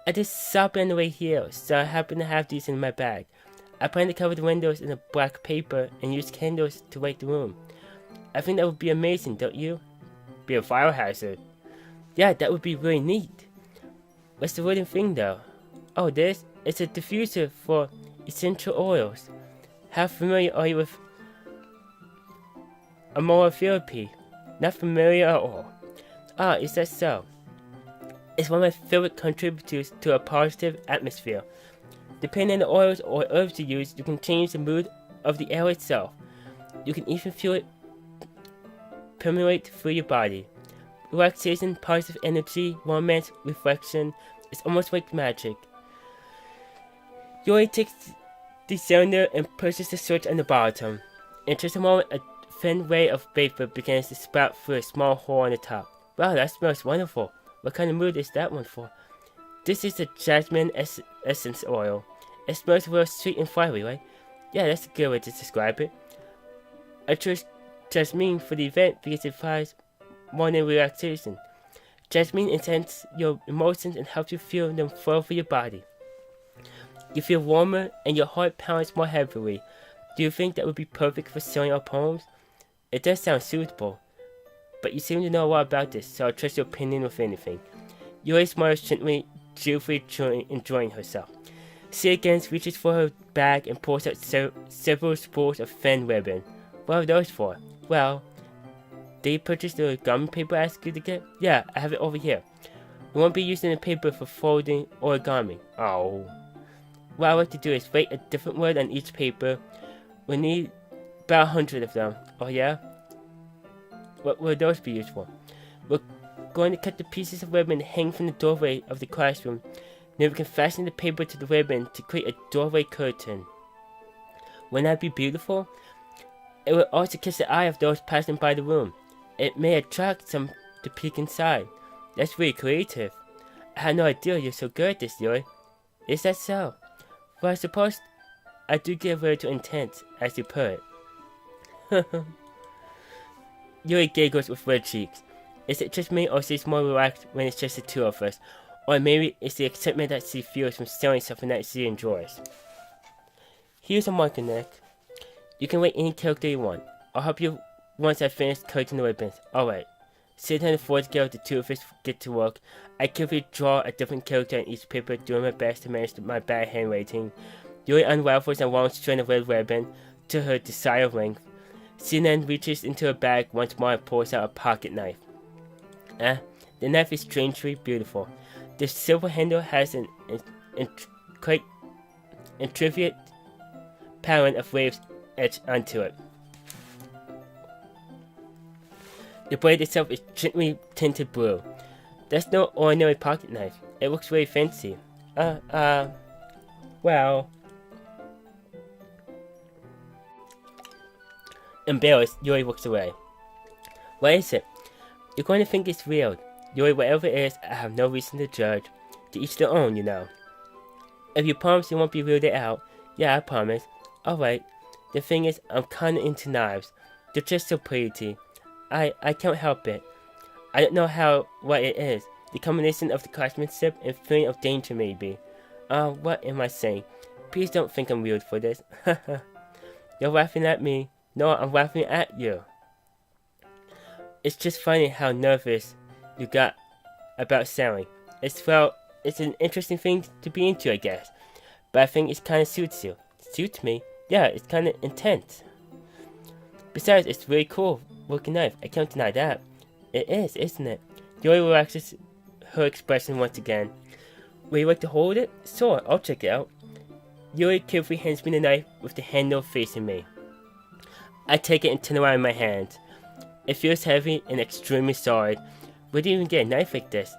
I just stopped on the way here, so I happen to have these in my bag. I plan to cover the windows in a black paper and use candles to light the room. I think that would be amazing, don't you? Be a fire hazard. Yeah, that would be really neat. What's the wooden thing though? Oh, this? It's a diffuser for essential oils. How familiar are you with aromatherapy? Not familiar at all. Ah, is that so? It's one of my favorite contributors to a positive atmosphere. Depending on the oils or herbs you use, you can change the mood of the air itself. You can even feel it permeate through your body. Relaxation, positive energy, romance, reflection. It's almost like magic. Yuri takes the cylinder and pushes the switch on the bottom. In just a moment, a thin ray of vapor begins to spout through a small hole on the top. Wow, that smells wonderful. What kind of mood is that one for? This is the jasmine essence oil. It smells real sweet and flowery, right? Yeah, that's a good way to describe it. I chose jasmine for the event because it provides morning relaxation. Jasmine enhances your emotions and helps you feel them flow through your body. You feel warmer and your heart pounds more heavily. Do you think that would be perfect for sewing our poems? It does sound suitable, but you seem to know a lot about this, so I'll trust your opinion with anything. Yuri smiles gently, cheerfully enjoying herself. She again reaches for her bag and pulls out several spools of thin ribbon. What are those for? Well, did you purchase the gummy paper I asked you to get? Yeah, I have it over here. We won't be using the paper for folding origami. Oh. What I like to do is write a different word on each paper. We need about 100 of them. Oh yeah? What will those be used for? We're going to cut the pieces of ribbon hanging from the doorway of the classroom. Then we can fasten the paper to the ribbon to create a doorway curtain. Wouldn't that be beautiful? It will also catch the eye of those passing by the room. It may attract some to peek inside. That's really creative. I had no idea you're so good at this, Yuri. Is that so? Well, I suppose I do get a little intense, as you put it. Yuri giggles with red cheeks. Is it just me, or she's more relaxed when it's just the two of us? Or maybe it's the excitement that she feels from selling something that she enjoys. Here's a marker, Nick. You can write any character you want. I'll help you once I finish cutting the ribbons. Alright. Sit on the floor together, the two of us get to work. I carefully draw a different character on each paper, doing my best to manage my bad handwriting. Yuri unravels a long strand of red ribbon to her desired length. She then reaches into her bag once more and pulls out a pocket knife. The knife is strangely beautiful. The silver handle has an quite intricate pattern of waves etched onto it. The blade itself is gently tinted blue. That's no ordinary pocket knife. It looks very fancy. Well. Embarrassed, Yuri looks away. What is it? You're going to think it's weird. Yuri, whatever it is, I have no reason to judge. To each their own, you know. If you promise you won't be weirded out, yeah, I promise. Alright. The thing is, I'm kinda into knives. They're just so pretty. I can't help it. I don't know what it is. The combination of the craftsmanship and feeling of danger, maybe. What am I saying? Please don't think I'm weird for this. You're laughing at me. No, I'm laughing at you. It's just funny how nervous you got about selling. It's an interesting thing to be into, I guess. But I think it kinda suits you. Suits me? Yeah, it's kinda intense. Besides, it's really cool looking knife. I can't deny that. It is, isn't it? Yuri relaxes her expression once again. Would you like to hold it? Sure, I'll check it out. Yuri carefully hands me the knife with the handle facing me. I take it and turn around in my hand. It feels heavy and extremely solid. Where do you even get a knife like this?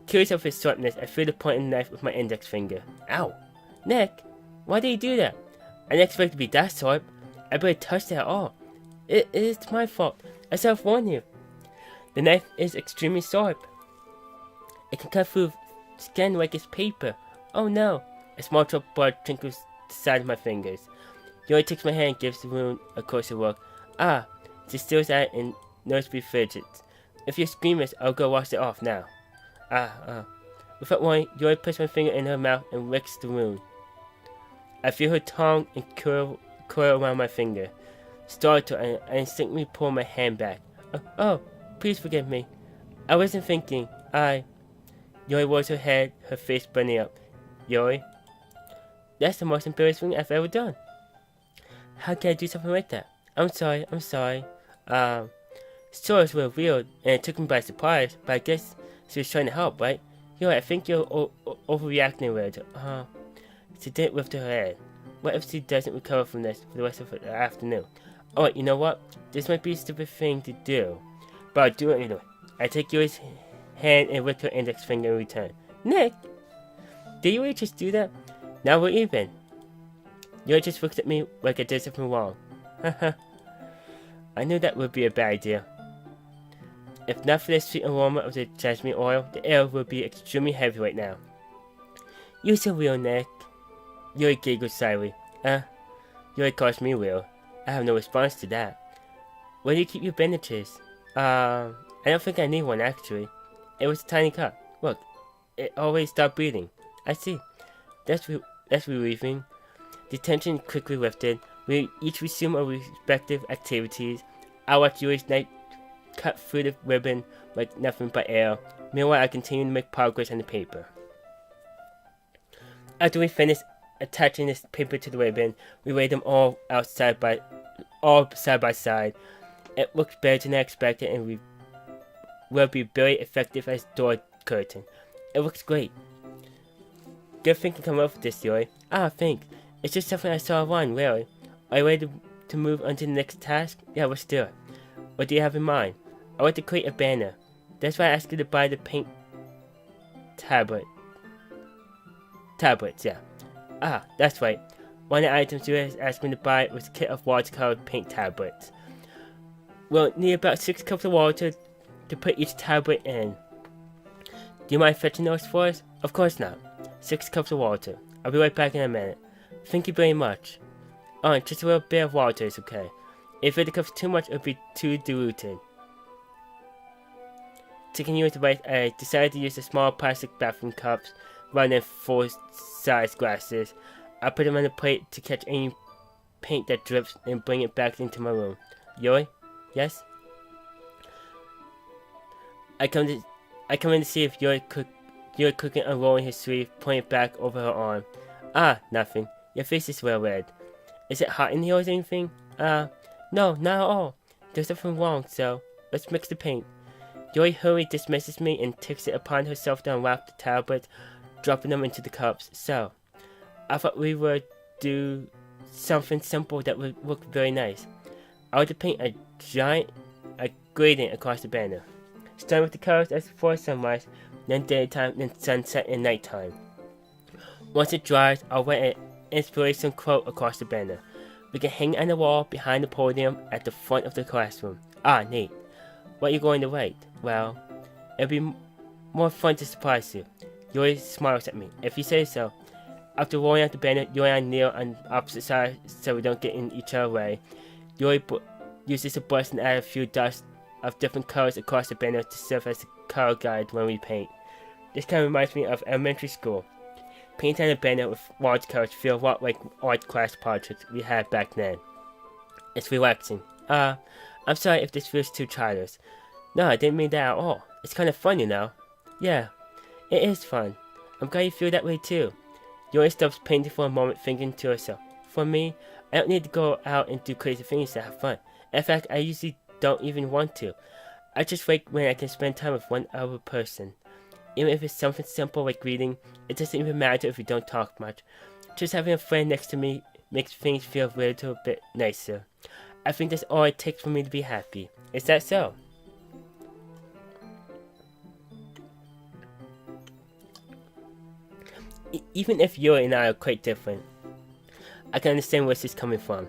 Curious of its sharpness, I feel the point of the knife with my index finger. Ow! Nick! Why did you do that? I didn't expect it to be that sharp. I barely touched it at all. It's my fault. I self-warned you. The knife is extremely sharp. It can cut through skin like it's paper. Oh no! A small drop of blood trickles the side of my fingers. Yuri takes my hand and gives the wound a closer look. She steals at it and noticeably fidgets. If you're squeamish, I'll go wash it off now. Without warning, Yuri puts my finger in her mouth and licks the wound. I feel her tongue and coil around my finger. Startled, I instinctively pull my hand back. Oh, please forgive me. I wasn't thinking. Yuri rolls her head, her face burning up. Yuri, that's the most embarrassing thing I've ever done. How can I do something like that? I'm sorry. Stores were weird and it took me by surprise, but I guess she was trying to help, right? Yuri, I think you're overreacting with it. She didn't lift her head. What if she doesn't recover from this for the rest of the afternoon? Alright, you know what? This might be a stupid thing to do, but I'll do it anyway. I take Yuri's hand and lick her index finger in return. Nick? Did you really just do that? Now we're even. Yuri just looks at me like I did something wrong. Haha. I knew that would be a bad idea. If not for the sweet aroma of the jasmine oil, the air would be extremely heavy right now. You're so real, Nick. Yuri giggles slyly. Yuri calls me real. I have no response to that. Where do you keep your bandages? I don't think I need one actually. It was a tiny cut. Look, it always stopped bleeding. I see. That's relieving. The tension quickly lifted. We each resume our respective activities. I watch Yuri's knife cut through the ribbon like nothing but air. Meanwhile, I continue to make progress on the paper. After we finish attaching this paper to the ribbon, we lay them all side by side. It looks better than I expected and we will be very effective as door curtain. It looks great. Good thing to come up with this, Yuri. Thanks. It's just something I saw online, really. Are you ready to move on to the next task? Yeah, let's do it. What do you have in mind? I want to create a banner. That's why I asked you to buy the paint tablets, yeah. That's right. One of the items you asked me to buy was a kit of watercolor paint tablets. We'll need about 6 cups of water to put each tablet in. Do you mind fetching those for us? Of course not. 6 cups of water. I'll be right back in a minute. Thank you very much. Just a little bit of water is okay. If it becomes too much, it'll be too diluted. Taking you with advice, I decided to use the small plastic bathroom cups rather than full-size glasses. I put them on the plate to catch any paint that drips and bring it back into my room. Yuri? Yes? I come in to see if Yuri cooking, unrolling his sleeve, pulling it back over her arm. Nothing. Your face is well red. Is it hot in here or anything? No, not at all. There's nothing wrong, so let's mix the paint. Yuri hurriedly dismisses me and takes it upon herself to unwrap the tablets, dropping them into the cups. So, I thought we would do something simple that would look very nice. I want to paint a gradient across the banner. Starting with the colors as before sunrise, then daytime, then sunset and nighttime. Once it dries, I'll write an inspiration quote across the banner. We can hang it on the wall behind the podium at the front of the classroom. Neat. What are you going to write? Well, it'll be more fun to surprise you. Yuri smiles at me. If you say so. After rolling out the banner, Yuri and I kneel on opposite sides so we don't get in each other's way. Yuri uses a brush and add a few dots of different colors across the banner to serve as a color guide when we paint. This kind of reminds me of elementary school. Painting on a banner with watercolors feel a lot like art class projects we had back then. It's relaxing. I'm sorry if this feels too childish. No, I didn't mean that at all. It's kind of fun, you know. Yeah, it is fun. I'm glad you feel that way too. Yuri stops painting for a moment, thinking to herself. For me, I don't need to go out and do crazy things to have fun. In fact, I usually don't even want to. I just like when I can spend time with one other person. Even if it's something simple like reading, it doesn't even matter if we don't talk much. Just having a friend next to me makes things feel a little bit nicer. I think that's all it takes for me to be happy. Is that so? Even if you and I are quite different, I can understand where this is coming from.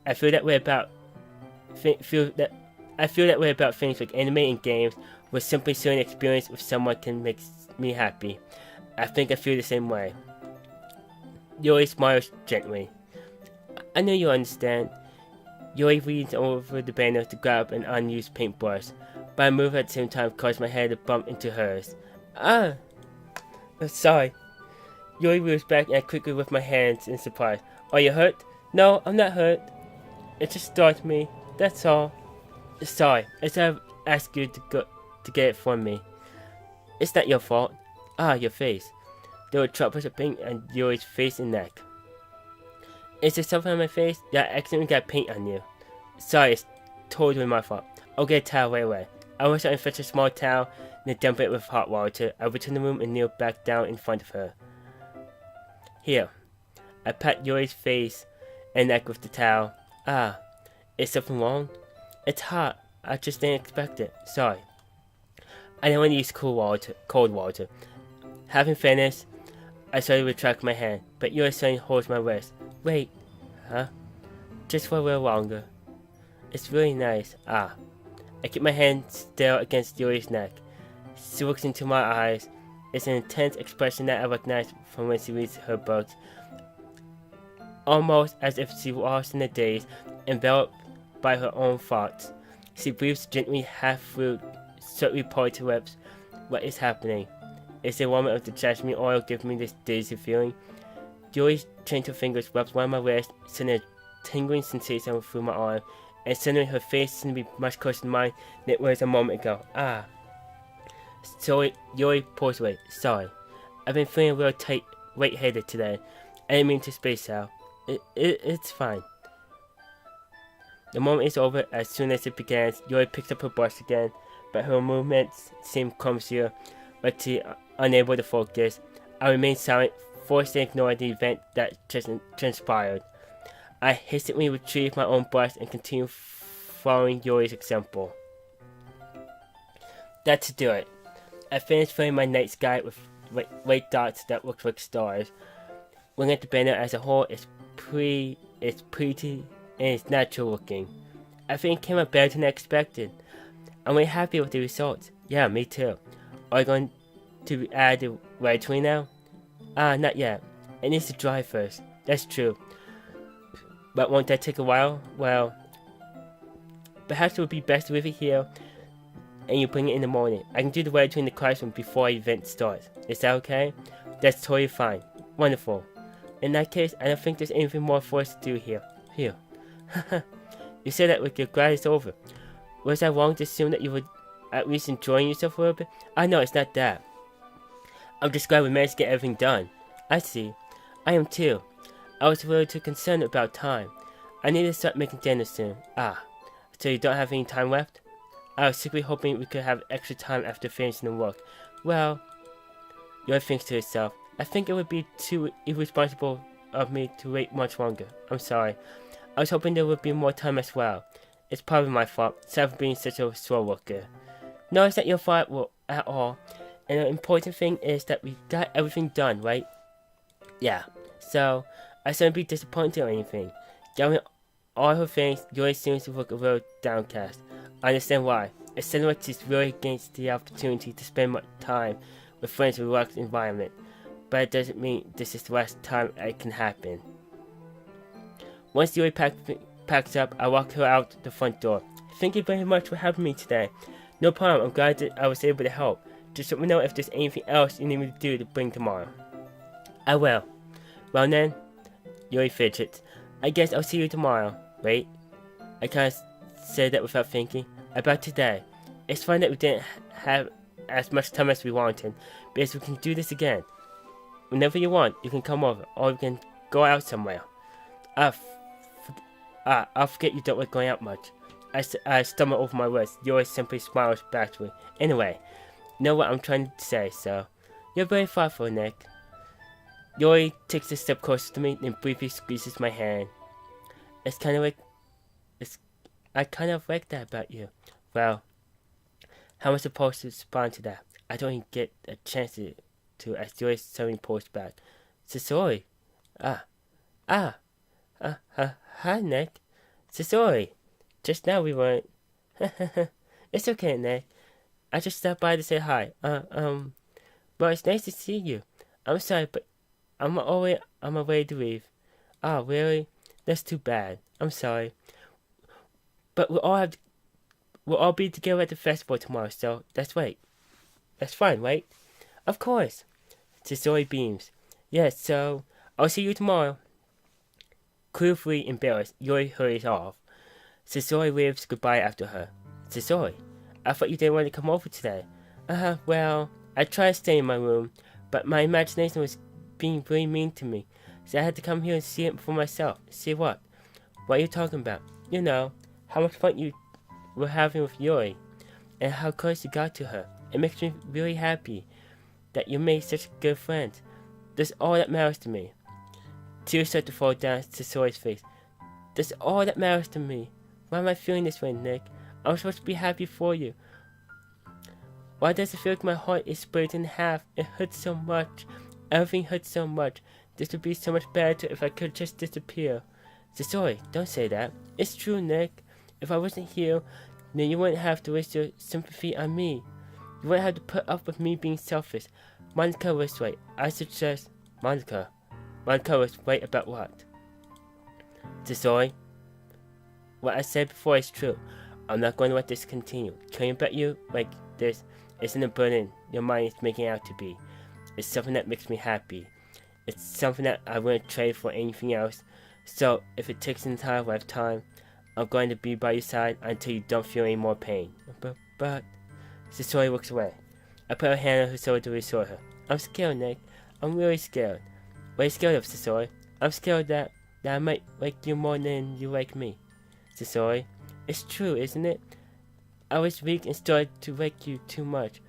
I feel that way about things like anime and games, where simply sharing an experience with someone can make me happy. I think I feel the same way. Yuri smiles gently. I know you understand. Yuri leans over the banner to grab an unused paintbrush, but I move at the same time, cause my head to bump into hers. Sorry. Yuri moves back and I quickly lift my hands in surprise. Are you hurt? No, I'm not hurt. It just startled me. That's all. Sorry. I said I'd ask you to to get it from me. It's not your fault. Ah, your face. There were droplets of paint on Yuri's face and neck. Is there something on my face? Yeah, I accidentally got paint on you. Sorry, it's totally my fault. I'll get a towel right away. I wish I could fetch a small towel and then dump it with hot water. I returned to the room and kneeled back down in front of her. Here. I pat Yuri's face and neck with the towel. Ah, is something wrong? It's hot. I just didn't expect it. Sorry. I didn't want to use cold water. Having finished, I started to retract my hand, but Yuri suddenly holds my wrist. Wait. Huh? Just for a little longer. It's really nice. Ah. I keep my hand still against Yuri's neck. She looks into my eyes. It's an intense expression that I recognize from when she reads her books. Almost as if she lost in a daze, enveloped by her own thoughts. She breathes gently half through slightly parted lips. What is happening? Is the aroma of the jasmine oil giving me this dizzy feeling? Yuri's gentle fingers wrapped around my wrist, sending a tingling sensation through my arm, and suddenly her face seemed to be much closer to mine than it was a moment ago. Ah. Sorry, Yuri pulls away. Sorry. I've been feeling a little light-headed today. I didn't mean to space out. It's fine. The moment is over. As soon as it begins, Yuri picks up her brush again, but her movements seem clumsier, like she unable to focus. I remain silent, forced to ignore the event that just transpired. I hastily retrieve my own brush and continue following Yuri's example. That to do it. I finished filling my night sky with white dots that look like stars. Looking at the banner as a whole, it's pretty and it's natural looking. I think it came out better than I expected. I'm really happy with the results. Yeah, me too. Are you going to add the ratatouille now? Not yet. It needs to dry first. That's true. But won't that take a while? Well, perhaps it would be best to leave it here and you bring it in the morning. I can do the ratatouille in the classroom before the event starts. Is that okay? That's totally fine. Wonderful. In that case, I don't think there's anything more for us to do here. Here. You said that like you're glad it's over. Was I wrong to assume that you would at least enjoying yourself a little bit? No, it's not that. I'm just glad we managed to get everything done. I see. I am too. I was a little too concerned about time. I need to start making dinner soon. So you don't have any time left? I was secretly hoping we could have extra time after finishing the work. Well, Yuri thinks to herself, I think it would be too irresponsible of me to wait much longer. I'm sorry. I was hoping there would be more time as well. It's probably my fault, instead of being such a slow worker. No, it's not your fault at all. And the important thing is that we got everything done, right? Yeah. So, I shouldn't be disappointed or anything. Gathering all her things, Yuri seems to look a little downcast. I understand why. It sounds like she's really against the opportunity to spend much time with friends in a relaxed environment. But it doesn't mean this is the last time it can happen. Once Yuri packs up, I walk her out the front door. Thank you very much for helping me today. No problem, I'm glad that I was able to help. Just let me know if there's anything else you need me to do to bring tomorrow. I will. Well then, Yuri fidgets. I guess I'll see you tomorrow. Wait. I kind of said that without thinking. About today. It's fine that we didn't have as much time as we wanted, because we can do this again. Whenever you want, you can come over, or we can go out somewhere. I'll forget you don't like going out much. I stumble over my words. Yuri simply smiles back to me. Anyway, you know what I'm trying to say, so. You're very thoughtful, Nick. Yuri takes a step closer to me and briefly squeezes my hand. I kind of like that about you. Well, how am I supposed to respond to that? I don't even get a chance to as Yuri suddenly pulls back. Sasori. Hi, Nick. Sasori. Just now we weren't. It's okay, Nick. I just stopped by to say hi. Well, it's nice to see you. I'm sorry, but I'm away to leave. Oh, really? That's too bad. I'm sorry. But we'll all be together at the festival tomorrow, so that's right. That's fine, right? Of course. Sasori beams. Yes, so I'll see you tomorrow. Clearly embarrassed, Yuri hurries off. Sasori waves goodbye after her. Sasori, I thought you didn't want to come over today. Well, I tried staying in my room, but my imagination was being really mean to me, so I had to come here and see it for myself. See what? What are you talking about? You know, how much fun you were having with Yuri, and how close you got to her. It makes me really happy that you made such good friends. That's all that matters to me. Tears start to fall down Sasori's face. That's all that matters to me. Why am I feeling this way, Nick? I'm supposed to be happy for you. Why does it feel like my heart is split in half? It hurts so much. Everything hurts so much. This would be so much better if I could just disappear. Sasori, don't say that. It's true, Nick. If I wasn't here, then you wouldn't have to waste your sympathy on me. You wouldn't have to put up with me being selfish. Monica was right. I suggest... Monica was right about what? Sasori, what I said before is true. I'm not going to let this continue. Caring about you like this isn't a burden your mind is making it out to be. It's something that makes me happy. It's something that I wouldn't trade for anything else. So, if it takes an entire lifetime, I'm going to be by your side until you don't feel any more pain. But... Sasori looks away. I put a hand on her shoulder to reassure her. I'm scared, Nick. I'm really scared. What are you scared of, Sasori? I'm scared that I might like you more than you like me. Sasori, it's true, isn't it? I was weak and started to like you too much.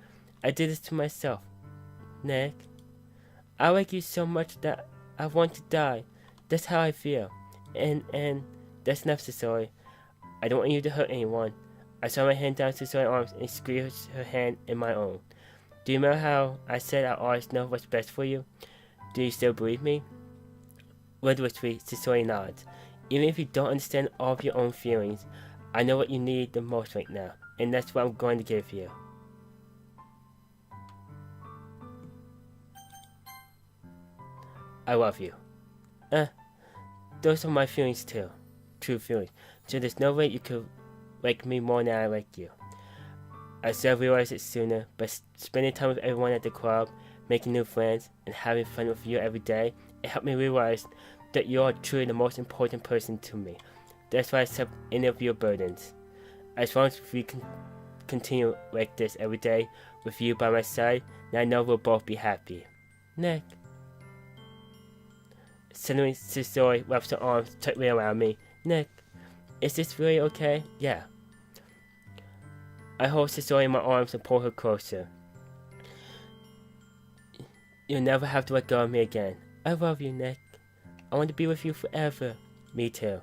I did this to myself. Nick, I like you so much that I want to die. That's how I feel. And that's enough, Sasori. I don't want you to hurt anyone. I saw my hand down Sasori's arms and squeezed her hand in my own. Do you remember how I said I always know what's best for you? Do you still believe me? Wordlessly, Sasori nods. Even if you don't understand all of your own feelings, I know what you need the most right now, and that's what I'm going to give you. I love you. Those are my feelings too. True feelings. So there's no way you could like me more than I like you. I should have realized it sooner, but spending time with everyone at the club, making new friends, and having fun with you every day, it helped me realize that you are truly the most important person to me. That's why I accept any of your burdens. As long as we can continue like this every day, with you by my side, then I know we'll both be happy. Nick. Suddenly, Sasori wraps her arms tightly around me. Nick, is this really okay? Yeah. I hold Sasori in my arms and pull her closer. You'll never have to let go of me again. I love you, Nick. I want to be with you forever. Me too.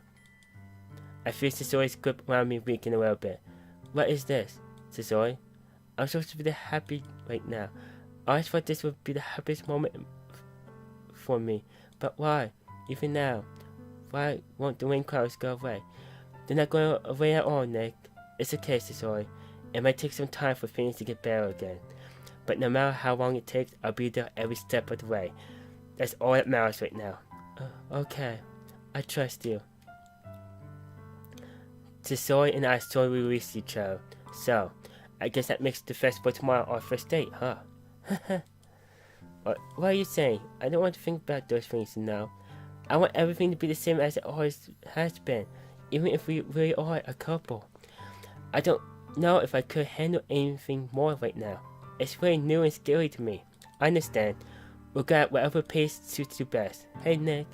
I feel Sasori's grip around me weaken a little bit. What is this, Sasori? I'm supposed to be happy right now. I always thought this would be the happiest moment for me. But why? Even now? Why won't the rain clouds go away? They're not going away at all, Nick. It's okay, Sasori. It might take some time for things to get better again. But no matter how long it takes, I'll be there every step of the way. That's all that matters right now. Okay. I trust you. Sasori and I slowly released each other. So, I guess that makes the festival tomorrow our first date, huh? What are you saying? I don't want to think about those things now. I want everything to be the same as it always has been, even if we really are a couple. I don't know if I could handle anything more right now. It's really new and scary to me. I understand. We'll go at whatever pace suits you best. Hey, Nick.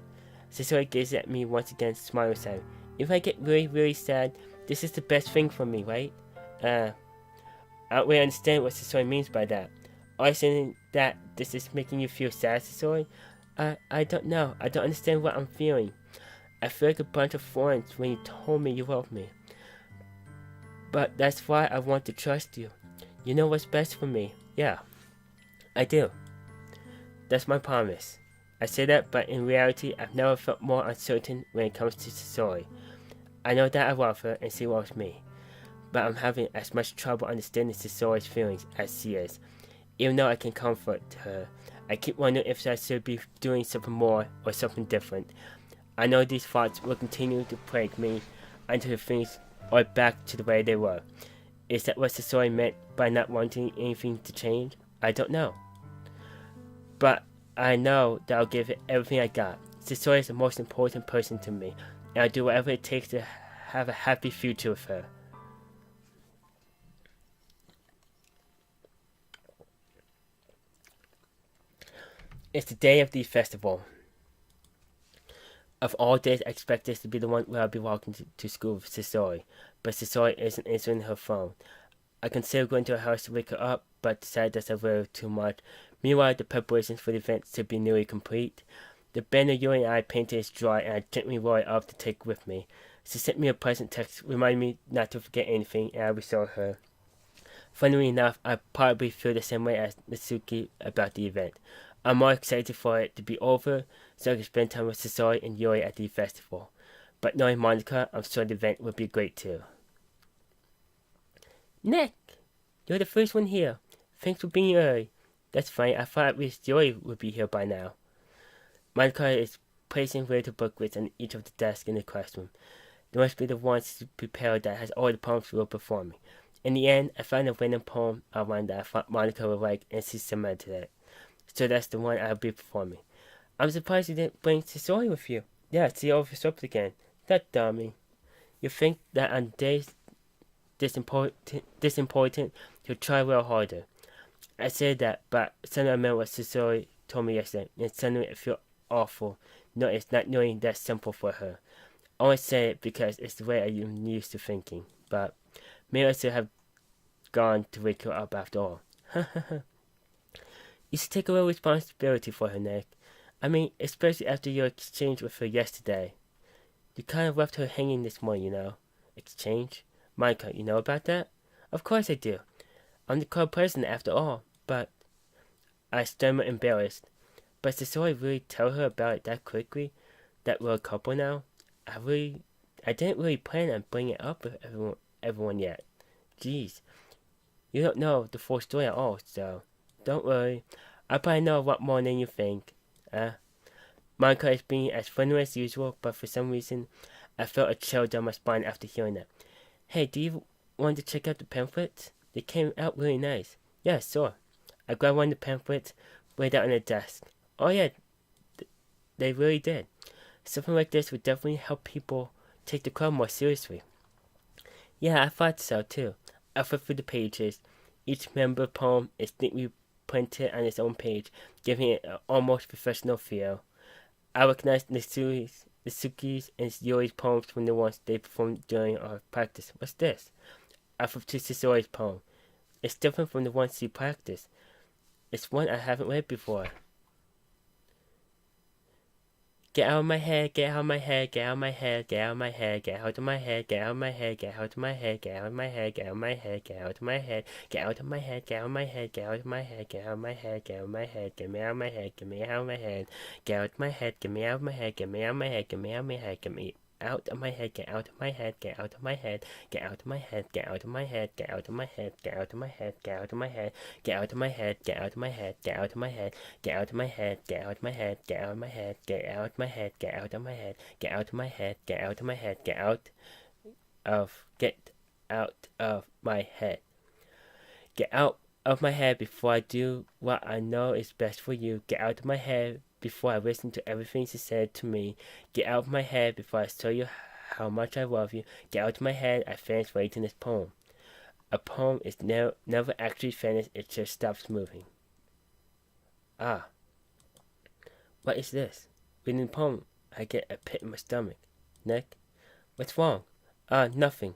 Sasori gazes at me once again, smiling sad. If I get really, really sad, this is the best thing for me, right? I don't really understand what Sasori means by that. Are you saying that this is making you feel sad, Sasori? I don't know. I don't understand what I'm feeling. I feel like a bunch of thorns when you told me you love me. But that's why I want to trust you. You know what's best for me. Yeah, I do. That's my promise. I say that, but in reality, I've never felt more uncertain when it comes to Sasori. I know that I love her and she loves me. But I'm having as much trouble understanding Sasori's feelings as she is. Even though I can comfort her, I keep wondering if I should be doing something more or something different. I know these thoughts will continue to plague me until things are back to the way they were. Is that what Sasori meant by not wanting anything to change? I don't know. But I know that I'll give it everything I got. Sasori is the most important person to me, and I'll do whatever it takes to have a happy future with her. It's the day of the festival. Of all days, I expect this to be the one where I'll be walking to school with Sasori, but Sasori isn't answering her phone. I consider going to her house to wake her up, but decide that's a little too much. Meanwhile, the preparations for the event should be nearly complete. The banner Yuri and I painted is dry, and I gently roll it up to take with me. She sent me a pleasant text reminding me not to forget anything, and I reassured her. Funnily enough, I probably feel the same way as Natsuki about the event. I'm more excited for it to be over, so I can spend time with Sasori and Yuri at the festival. But knowing Monica, I'm sure the event will be great too. Nick, you're the first one here. Thanks for being early. That's funny, I thought at least Yuri would be here by now. Monica is placing little booklets on each of the desks in the classroom. They must be the ones prepared that has all the poems we'll perform. In the end, I found a random poem outline that I thought Monica would like, and she submitted it. So that's the one I'll be performing. I'm surprised you didn't bring Sasori with you. Yeah, she overslept again. That dummy. You think that on days this important, you'll try real harder. I said that, but suddenly I meant what Sasori told me yesterday, and suddenly it felt awful. No, it's not knowing that simple for her. I only say it because it's the way I'm used to thinking, but maybe I should have gone to wake her up after all. You should take a little responsibility for her, Nick. I mean, especially after your exchange with her yesterday. You kind of left her hanging this morning, you know. Exchange? Monica, you know about that? Of course I do. I'm the club president after all, but... I stammered embarrassed. But did Sasori really tell her about it that quickly? That we're a couple now? I didn't really plan on bringing it up with everyone yet. Jeez. You don't know the full story at all, so... Don't worry. I probably know a lot more than you think. Monica is being as friendly as usual, but for some reason, I felt a chill down my spine after hearing that. Hey, do you want to check out the pamphlets? They came out really nice. Yeah, sure. I grabbed one of the pamphlets, laid out on the desk. Oh yeah, they really did. Something like this would definitely help people take the club more seriously. Yeah, I thought so too. I flipped through the pages. Each member poem is neatly printed on its own page, giving it an almost professional feel. I recognized Natsuki's and Yuri's poems from the ones they performed during our practice. What's this? I flipped to Sasori's poem. It's different from the ones she practiced. It's one I haven't read before. Get out of my head, get out of my head, get out of my head, get out of my head, get out of my head, get out of my head, get out of my head, get out of my head, get out of my head, get out of my head, get out of my head, get out of my head, get out of my head, get out of my head, get out of my head, get me out of my head, get me out of my head, get out of my head, get me out of my head, get me out of my head, get me out of my head, get me out of my head, get out of my head, get out of my head, get out of my head, get out of my head, get out of my head, get out of my head, get out of my head, get out of my head, get out of my head, get out of my head, get out of my head, get out of my head, get out of my head, get out of my head, get out of my head, get out of my head, get out of my head, get out of my head. Get out of my head before I do what I know is best for you. Get out of my head before I listen to everything she said to me. Get out of my head before I tell you how much I love you. Get out of my head. I finished writing this poem. A poem is never actually finished, it just stops moving. Ah. What is this? Reading the poem, I get a pit in my stomach. Nick? What's wrong? Nothing.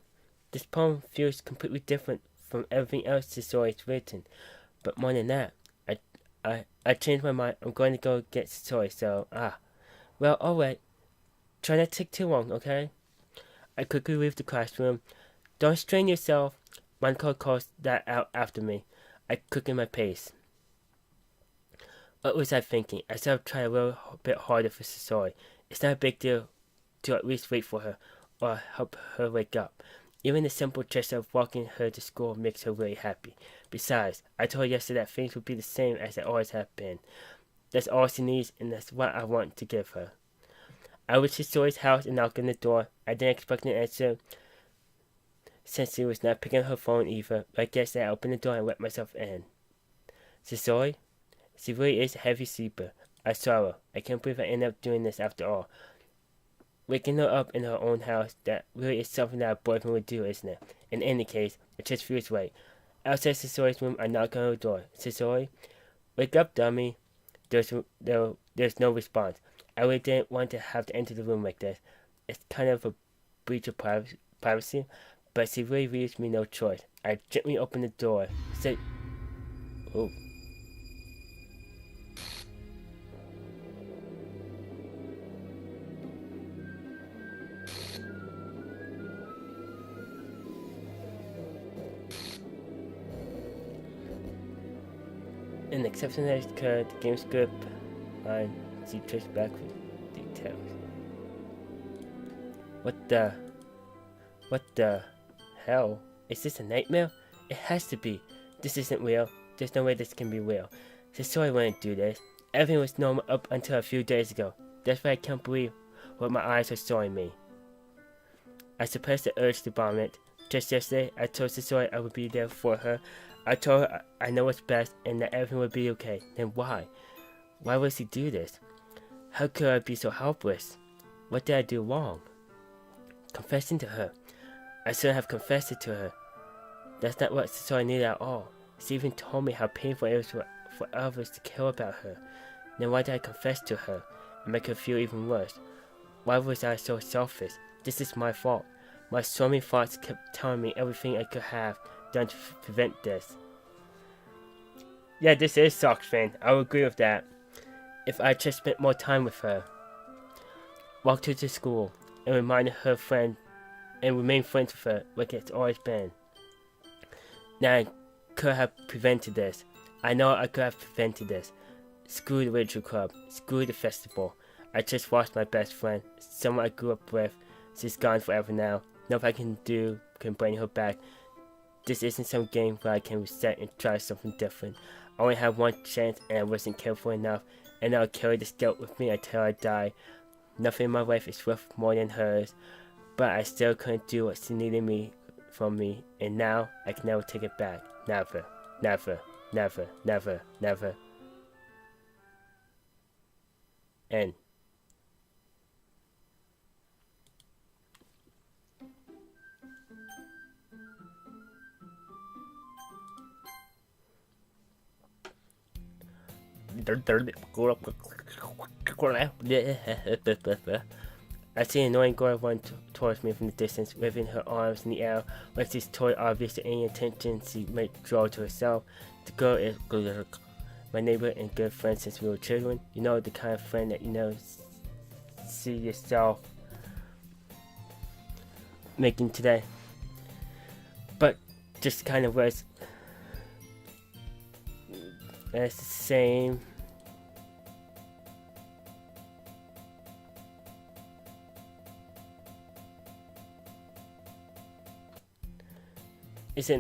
This poem feels completely different from everything else Sasori's written. But more than that, I changed my mind. I'm going to go get Sasori, so, well, alright. Try not to take too long, okay? I quickly leave the classroom. Don't strain yourself. Monica calls that out after me. I quicken my pace. What was I thinking? I should have tried a little bit harder for Sasori. It's not a big deal to at least wait for her, or help her wake up. Even the simple gesture of walking her to school makes her really happy. Besides, I told her yesterday that things would be the same as they always have been. That's all she needs, and that's what I want to give her. I reached Sasori's house and knocked on the door. I didn't expect an answer, since she was not picking up her phone either. But I guess I opened the door and let myself in. Sasori? She really is a heavy sleeper. I saw her. I can't believe I ended up doing this after all. Waking her up in her own house, that really is something that a boyfriend would do, isn't it? In any case, it just feels right. Outside Sasori's room, I knock on her door. Sasori? Wake up, dummy. There's no response. I really didn't want to have to enter the room like this. It's kind of a breach of privacy, but she really leaves me no choice. I gently opened the door. Said, "Oh." An exceptionally occurred, the game script line, see trace back with details. What the hell? Is this a nightmare? It has to be. This isn't real. There's no way this can be real. So I wouldn't do this. Everything was normal up until a few days ago. That's why I can't believe what my eyes are showing me. I suppressed the urge to vomit. Just yesterday, I told Sasori I would be there for her. I told her I know what's best and that everything would be okay. Then why? Why would she do this? How could I be so helpless? What did I do wrong? Confessing to her. I shouldn't have confessed it to her. That's not what Sasori needed at all. She even told me how painful it was for others to care about her. Then why did I confess to her and make her feel even worse? Why was I so selfish? This is my fault. My stormy thoughts kept telling me everything I could have done to prevent this. Yeah, this is Sox fan. I would agree with that. If I just spent more time with her. Walked her to school and reminded her friend and remain friends with her like it's always been. Now I could have prevented this. I know I could have prevented this. Screw the Ritual Club. Screw the festival. I just lost my best friend. Someone I grew up with. She's gone forever now. Nothing I can do can bring her back. This isn't some game where I can reset and try something different. I only have one chance and I wasn't careful enough. And I'll carry this guilt with me until I die. Nothing in my life is worth more than hers. But I still couldn't do what she needed me from me. And now I can never take it back. Never. Never. Never. Never. Never. End. I see an annoying girl run towards me from the distance, waving her arms in the air like she's totally obvious to any attention she might draw to herself. The girl is my neighbor and good friend since we were children. You know, the kind of friend that see yourself making today. But just kind of was it's the same. Is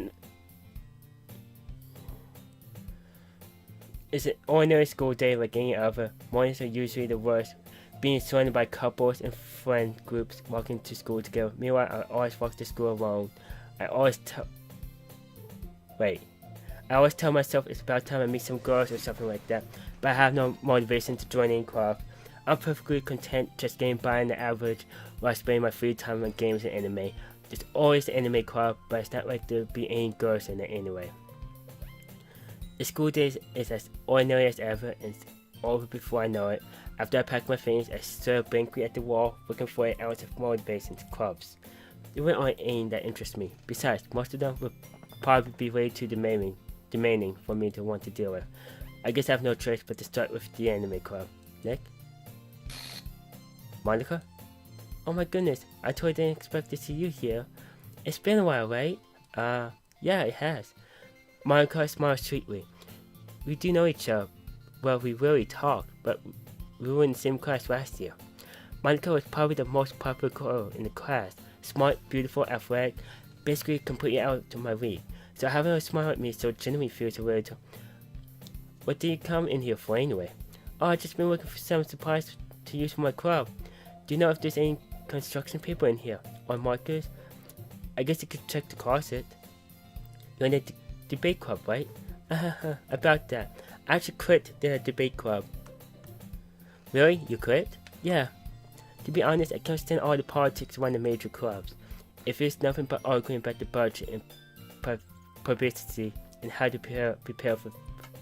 it ordinary school day like any other? Mornings are usually the worst, being surrounded by couples and friend groups walking to school together. Meanwhile, I always walk to school alone. I always tell myself it's about time I meet some girls or something like that, but I have no motivation to join any club. I'm perfectly content just getting by on the average while I spend my free time on games and anime. There's always the anime club, but it's not like there'll be any girls in it anyway. The school day is as ordinary as ever, and it's over before I know it. After I pack my things, I stare blankly at the wall, looking for an ounce of motivation to clubs. There weren't any that interest me. Besides, most of them would probably be way too demanding for me to want to deal with. I guess I have no choice but to start with the anime club. Nick? Monica? Oh my goodness, I totally didn't expect to see you here. It's been a while, right? Yeah, it has. Monica smiled sweetly. We do know each other. Well, we really talked, but we were in the same class last year. Monica was probably the most popular girl in the class. Smart, beautiful, athletic, basically completely out of my league. So having her smile at me so genuinely feels a little. What did you come in here for anyway? Oh, I've just been looking for some supplies to use for my club. Do you know if there's any construction paper in here? Or markers? I guess you could check the closet. You're in the debate club, right? About that. I actually quit the debate club. Really? You quit? Yeah. To be honest, I can't stand all the politics around the major clubs. If it's nothing but arguing about the budget and publicity and how to prepare for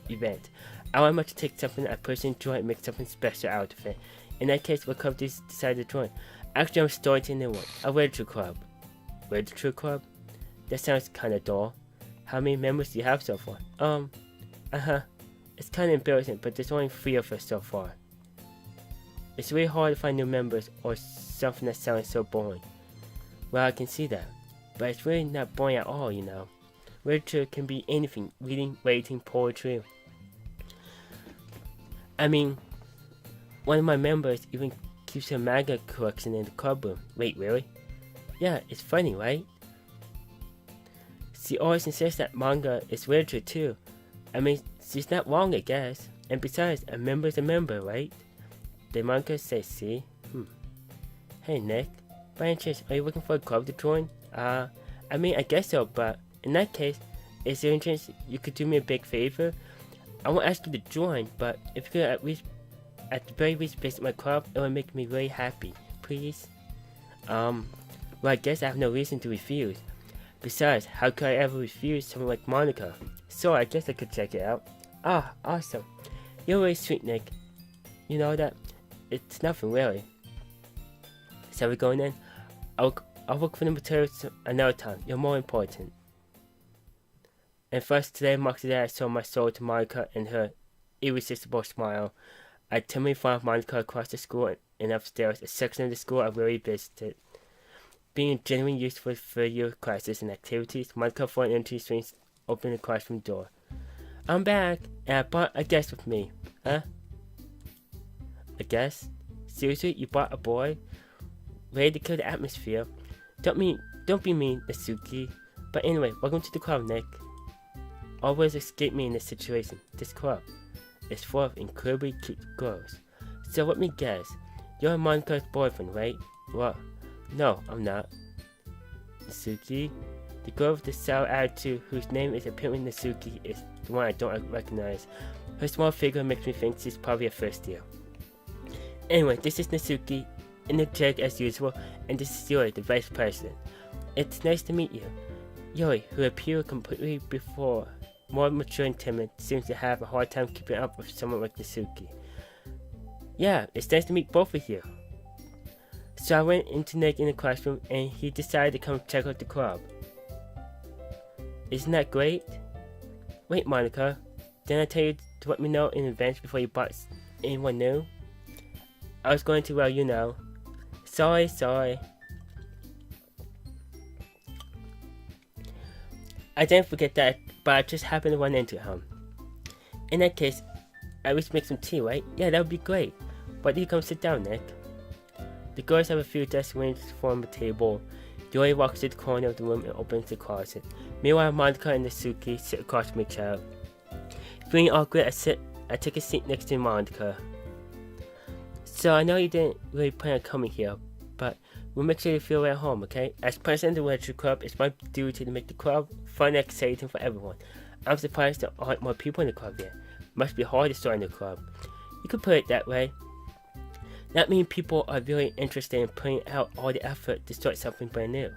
events, I want much to take something I personally enjoy and make something special out of it. In that case, what club decided to join? Actually, I'm starting in one. A literature club. Literature club? That sounds kinda dull. How many members do you have so far? It's kinda embarrassing, but there's only 3 of us so far. It's really hard to find new members or something that sounds so boring. Well, I can see that. But it's really not boring at all, you know. Literature can be anything. Reading, writing, poetry. I mean, one of my members even keeps a manga collection in the club room. Wait, really? Yeah, it's funny, right? She always insists that manga is literature too. I mean, she's not wrong, I guess. And besides, a member's a member, right? The manga says, see? Hey, Nick. By any chance, are you looking for a club to join? I mean, I guess so, but in that case, is there any chance you could do me a big favor? I won't ask you to join, but if you could at the very least visit my club, it would make me really happy. Please? Well, I guess I have no reason to refuse. Besides, how could I ever refuse someone like Monica? So I guess I could check it out. Ah, awesome. You're really sweet, Nick. You know that? It's nothing really. So we're going in? I'll look for the materials another time. You're more important. And first, today marks the day I sold my soul to Monica and her irresistible smile. I timidly found Monica across the school and upstairs, a section of the school I rarely visited. Being genuinely useful for your classes and activities, Monica found entry screens open the classroom door. I'm back, and I brought a guest with me. Huh? A guest? Seriously, you brought a boy? Ready to kill the atmosphere? Don't be mean, Natsuki. But anyway, welcome to the club, Nick. Always escape me in this situation. This club is full of incredibly cute girls. So let me guess, you're Monica's boyfriend, right? What? No, I'm not. Natsuki? The girl with the sour attitude, whose name is apparently Natsuki, is the one I don't recognize. Her small figure makes me think she's probably a first year. Anyway, this is Natsuki, energetic as usual, and this is Yuri, the vice president. It's nice to meet you. Yuri, who appeared completely before, more mature and timid, seems to have a hard time keeping up with someone like Natsuki. Yeah, it's nice to meet both of you. So I went into Nick in the classroom and he decided to come check out the club. Isn't that great? Wait, Monica, didn't I tell you to let me know in advance before you brought anyone new? I was going to, well, you know. Sorry. I didn't forget that, but I just happened to run into him. In that case, I wish to make some tea, right? Yeah, that would be great. Why don't you come sit down, Nick? The girls have a few desks arranged to form a table. Yuri walks to the corner of the room and opens the closet. Meanwhile, Monica and Natsuki sit across from each other. Feeling awkward, I take a seat next to Monica. So I know you didn't really plan on coming here, but we'll make sure you feel at home, okay? As president of the Literature Club, it's my duty to make the club fun and exciting for everyone. I'm surprised there aren't more people in the club yet. Must be hard to start in the club. You could put it that way. That means people are really interested in putting out all the effort to start something brand new.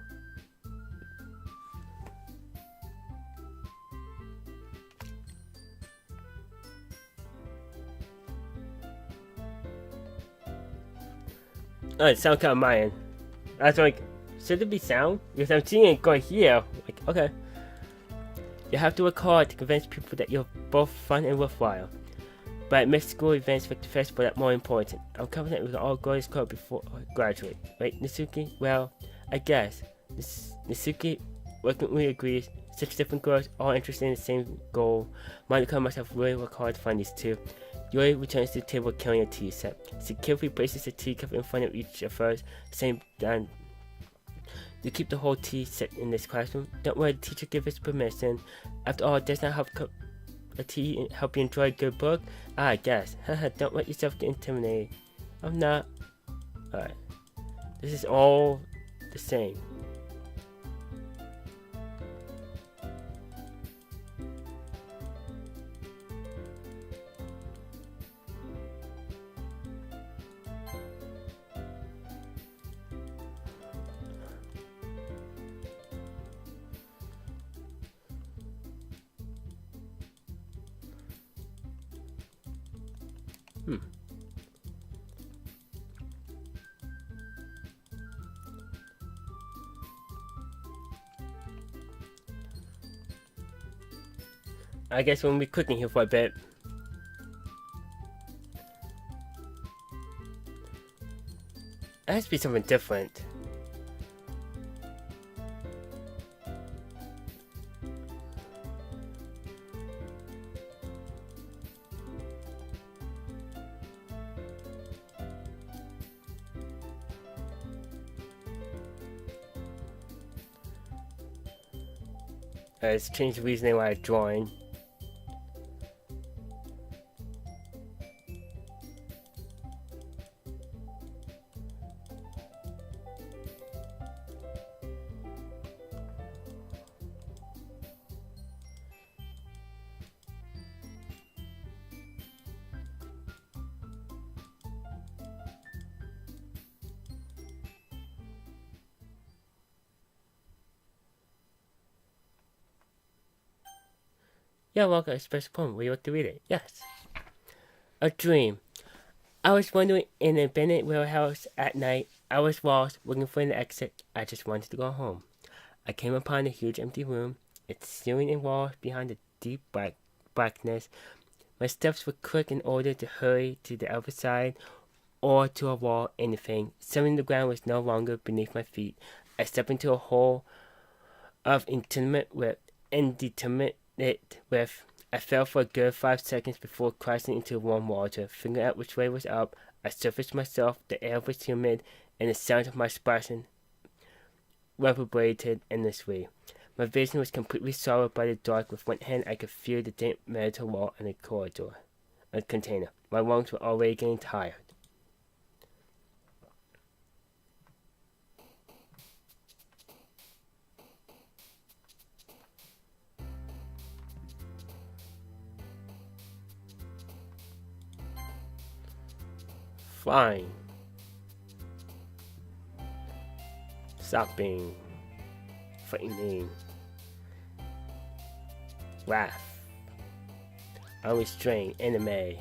Oh, it sounds kind of my end. I was like, should it be sound? Because I'm seeing it going here. Like, okay. You have to work hard to convince people that you're both fun and worthwhile. But it makes school events like the festival that more important. I'm confident we can all go to this club before I graduate. Right, Natsuki? Well, I guess. Natsuki reluctantly agrees. Such different girls, all interested in the same goal. Monica and myself really work hard to find these two. Yuri returns to the table carrying a tea set. She carefully places a teacup in front of each of us, saying that to keep the whole tea set in this classroom. Don't worry, the teacher gives us permission. After all, it does not help a tea help you enjoy a good book? I guess. Haha, don't let yourself get intimidated. I'm not. Alright. This is all the same. I guess we'll be cooking here for a bit. It has to be something different. Let's change the reasoning why I joined. Yeah, welcome to a special poem. Will you like to read it? Yes. A dream. I was wandering in an abandoned warehouse at night. I was lost, looking for an exit. I just wanted to go home. I came upon a huge empty room, its ceiling and walls behind the deep blackness. My steps were quick in order to hurry to the other side or to a wall, anything. Suddenly the ground was no longer beneath my feet. I stepped into a hole of indeterminate width. I fell for a good 5 seconds before crashing into warm water. Figuring out which way was up, I surfaced myself. The air was humid, and the sound of my splashing reverberated endlessly. My vision was completely swallowed by the dark. With one hand, I could feel the damp metal wall in a container. My lungs were already getting tired. Flying. Stop being frightening. Wrath. Unrestrained anime.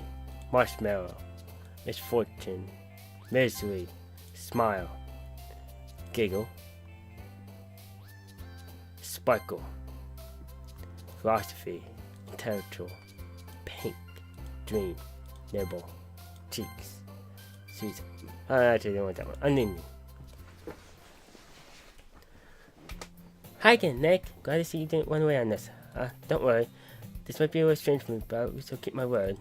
Marshmallow. Misfortune. Misery. Smile. Giggle. Sparkle. Philosophy. Intellectual. Pink. Dream. Nibble. Cheeks. Season. I actually don't want that one. Onion. Hi again, Nick. Glad to see you didn't run away on this. Don't worry. This might be a little strange for me, but I will still keep my word.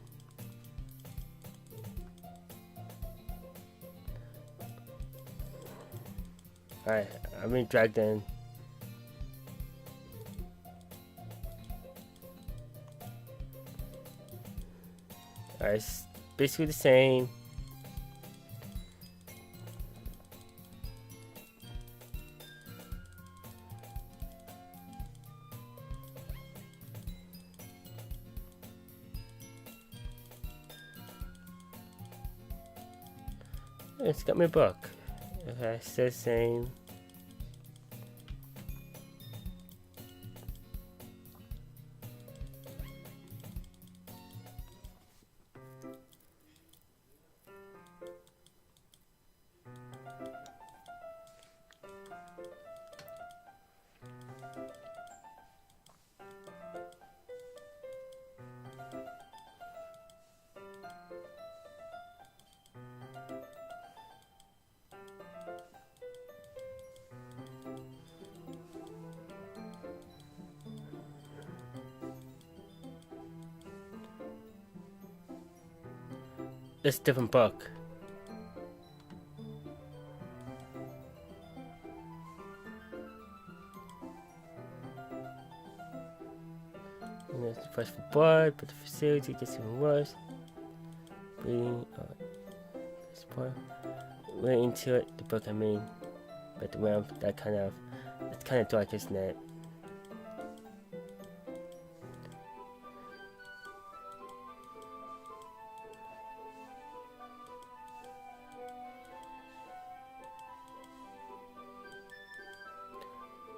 Alright, I'm being dragged in. Alright, it's basically the same. It's got my book. Okay, it's the same. It's a different book. And there's the first for blood, but the facility gets even worse. Bleeding. This part. Way into it. The book, I mean. But the realm, it's kind of dark, isn't it?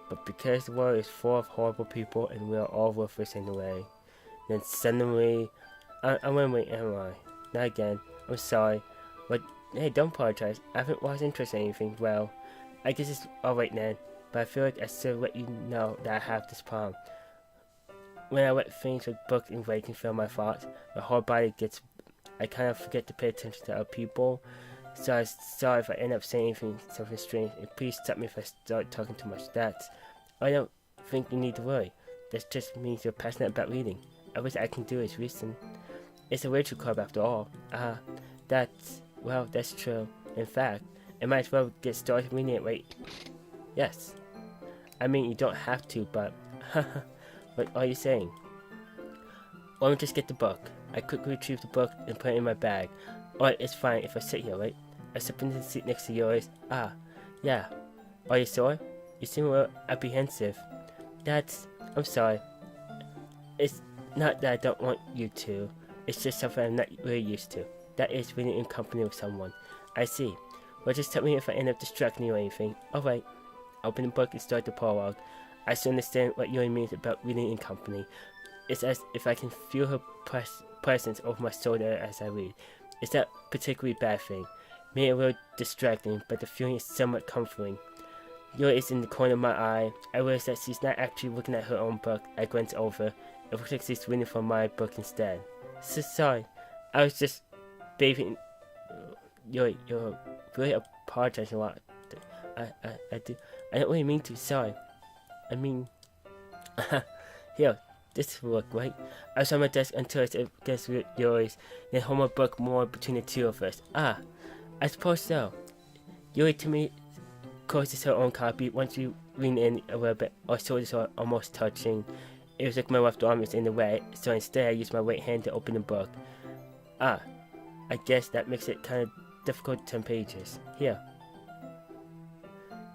But because the world is full of horrible people and we are all worthless in a way, then suddenly, I'm wait, am I? Not again. I'm sorry. But hey, don't apologize. I haven't lost interest in anything. Well, I guess it's alright then. But I feel like I should let you know that I have this problem. When I let things with books and writing fill my thoughts, my whole body gets. I kind of forget to pay attention to other people. So I'm sorry if I end up saying something strange. And please stop me if I start talking too much. I don't think you need to worry. That just means you're passionate about reading. I wish I can do is listen. It's a literature club after all. That's true. In fact, I might as well get started reading it right. Yes. I mean, you don't have to, but what are you saying? Why don't we just get the book? I quickly retrieve the book and put it in my bag. Alright, it's fine if I sit here, right? I step into the seat next to yours. Yeah. Are you sore? You seem a little apprehensive. I'm sorry. It's not that I don't want you to. It's just something I'm not really used to. That is reading in company with someone. I see. Well, just tell me if I end up distracting you or anything. Alright. Open the book and start the prologue. I still understand what Yuri means about reading in company. It's as if I can feel her presence over my shoulder as I read. It's not a particularly bad thing. Maybe a little distracting, but the feeling is somewhat comforting. Yuri is in the corner of my eye. I realize that she's not actually looking at her own book. I glance over. It looks like she's reading from my book instead. So sorry. I was just bathing. You're really apologizing a lot. I don't really mean to. Sorry. I mean, here, this will work, right? I was on my desk until I said, guess yours, then hold my book more between the two of us. I suppose so. Yuri to me closes her own copy. Once we lean in a little bit, our shoulders are almost touching. It was like my left arm is in the way, so instead I use my right hand to open the book. I guess that makes it kind of difficult to turn pages. Here.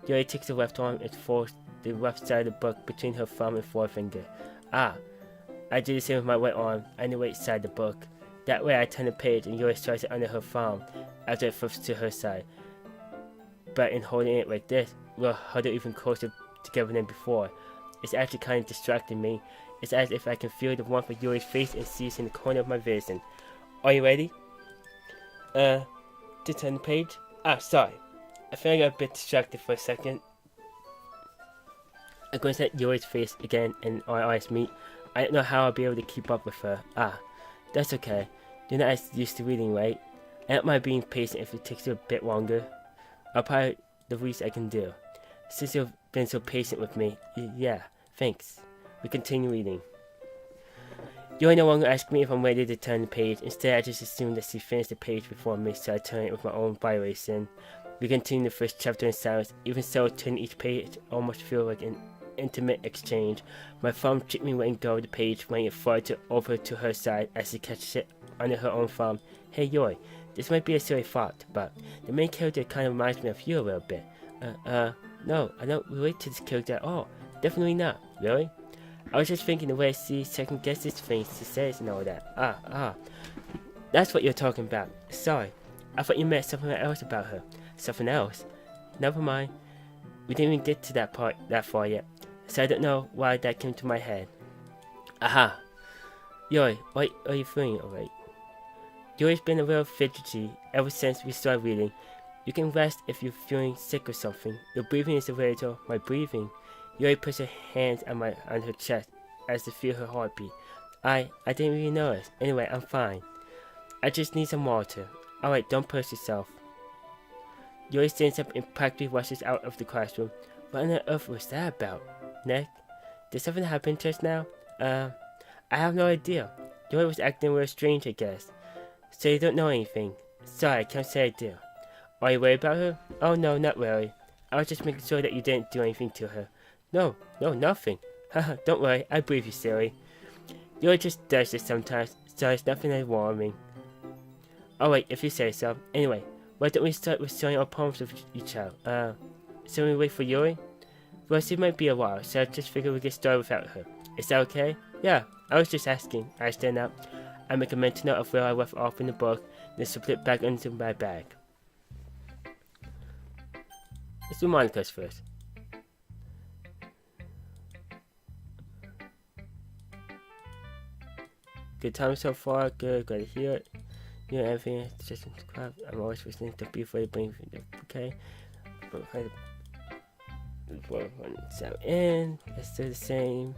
Yuri takes the left arm and folds the left side of the book between her thumb and forefinger. I do the same with my right arm and the right side of the book. That way I turn the page and Yuri starts it under her thumb after it flips to her side. But in holding it like this, we'll huddle even closer together than before. It's actually kind of distracting me. It's as if I can feel the warmth of Yuri's face and see it in the corner of my vision. Are you ready? To turn the page? Sorry. I think I got a bit distracted for a second. I'm going to set Yuri's face again and our eyes meet. I don't know how I'll be able to keep up with her. That's okay. You're not as used to reading, right? I don't mind being patient if it takes you a bit longer. I'll probably the least I can do. Since you've been so patient with me, yeah, thanks. We continue reading. Yuri no longer asks me if I'm ready to turn the page. Instead, I just assume that she finished the page before me, so I turn it with my own vibration. We continue the first chapter in silence. Even so, turning each page almost feels like an intimate exchange. My thumb gently letting go of the page when it floated over to her side as she catches it under her own thumb. Hey Yuri, this might be a silly thought, but the main character kind of reminds me of you a little bit. No, I don't relate to this character at all. Definitely not. Really? I was just thinking the way she second guesses things she says and all that. That's what you're talking about. Sorry. I thought you meant something else about her. Something else? Never mind. We didn't even get to that far yet, so I don't know why that came to my head. Yuri, why are you feeling alright? Yuri's been a little fidgety ever since we started reading. You can rest if you're feeling sick or something. Your breathing is a little. My breathing. Yuri puts her hands on her chest as to feel her heartbeat. I didn't really notice. Anyway, I'm fine. I just need some water. Alright, don't push yourself. Yuri stands up and practically rushes out of the classroom. What on earth was that about? Nick? Did something happen just now? I have no idea. Yuri was acting a little strange, I guess. So you don't know anything? Sorry, I can't say I do. Are you worried about her? Oh no, not really. I was just making sure that you didn't do anything to her. No, nothing. Haha, don't worry, I believe you, silly. Yuri just does this sometimes, so it's nothing alarming. Alright, if you say so. Anyway, why don't we start with showing our poems with each other? So we wait for Yuri? Well, she might be a while, so I just figured we'd get started without her. Is that okay? Yeah, I was just asking. I stand up. I make a mental note of where I left off in the book, then slip it back into my bag. Let's do Monica's first. Good time so far, good, glad to hear it. You know, everything is just crap. I'm always listening to before you bring okay. Okay. So in, it's still the same.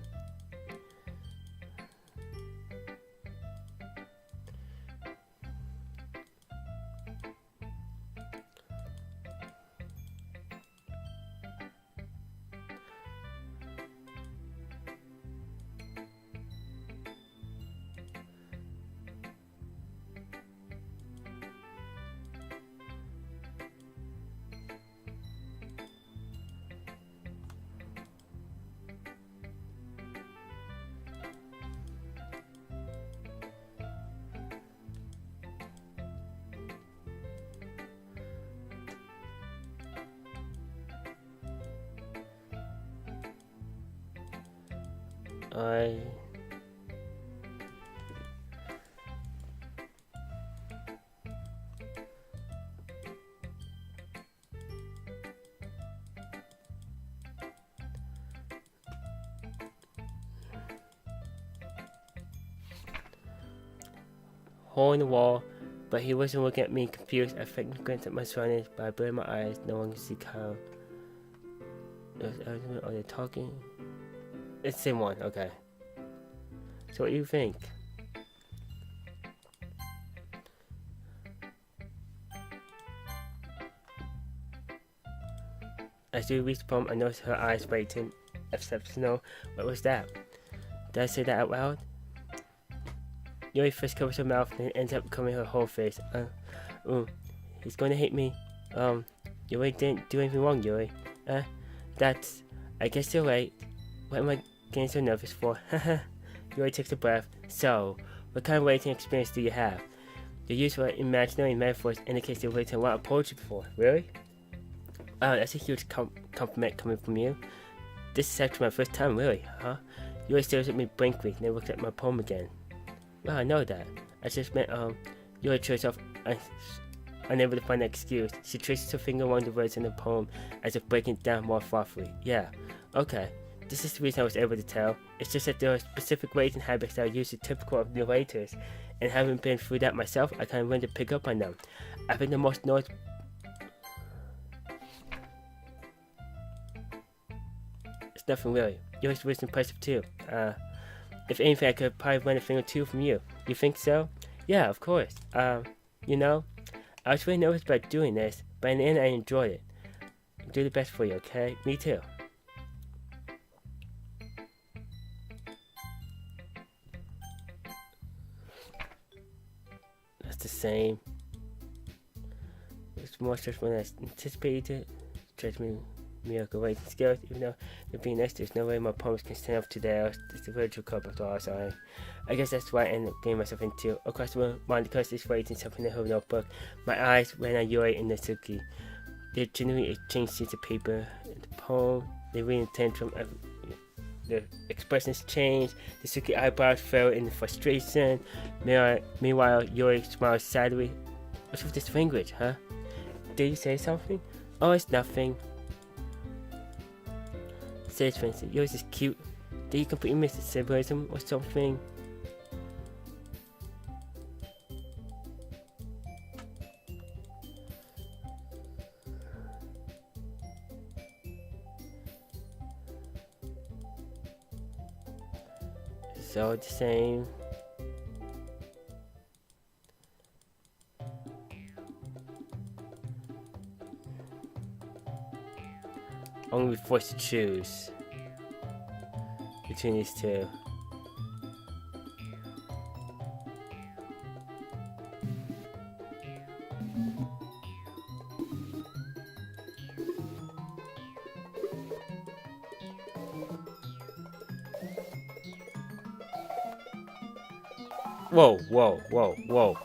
I hole in the wall, but he wasn't looking at me confused. I faintly glanced at my surroundings, but I blurred my eyes. No one could see Kyle. Are they talking? It's the same one, okay. So what do you think? As we reached the poem, I noticed her eyes brightened. Except no, what was that? Did I say that out loud? Yuri first covers her mouth and then ends up covering her whole face. He's going to hate me. Yuri didn't do anything wrong, Yuri. That's... I guess you're right. What am I getting so nervous for? Yuri takes a breath. So, what kind of writing experience do you have? Your use of imaginary metaphors indicates you've written a lot of poetry before. Really? Wow, that's a huge compliment coming from you. This is actually my first time, really, huh? Yuri stares at me blankly and then looks at my poem again. Well, I know that. I just meant, Yuri traces off, unable to find an excuse. She traces her finger along the words in the poem as if breaking it down more thoughtfully. Yeah, okay. This is the reason I was able to tell. It's just that there are specific ways and habits that are usually typical of narrators, and having been through that myself, I kind of learned to pick up on them. I've been the most noise. It's nothing really. Yours was impressive too. If anything, I could probably learn a thing or two from you. You think so? Yeah, of course. You know, I was really nervous about doing this, but in the end, I enjoyed it. Do the best for you, okay? Me too. That's the same. It's more stressful than I anticipated. Stretch me miracle writing skills, even though they're being nice, there's no way my poems can stand up to theirs. It's a virtual cup after all, sorry. I guess that's why I ended up getting myself into. Across the mind, because this writing something in her notebook, my eyes went on Yuri and Natsuki. They genuinely exchanged sheets of paper. The poem, they really intend from the expressions changed. Natsuki eyebrows fell in frustration. Meanwhile, Yuri smiled sadly. What's with this language, huh? Did you say something? Oh, it's nothing. Says for instance, yours is cute. Did you completely miss the symbolism or something? So the same. Only forced to choose between these two. Whoa, whoa, whoa, whoa.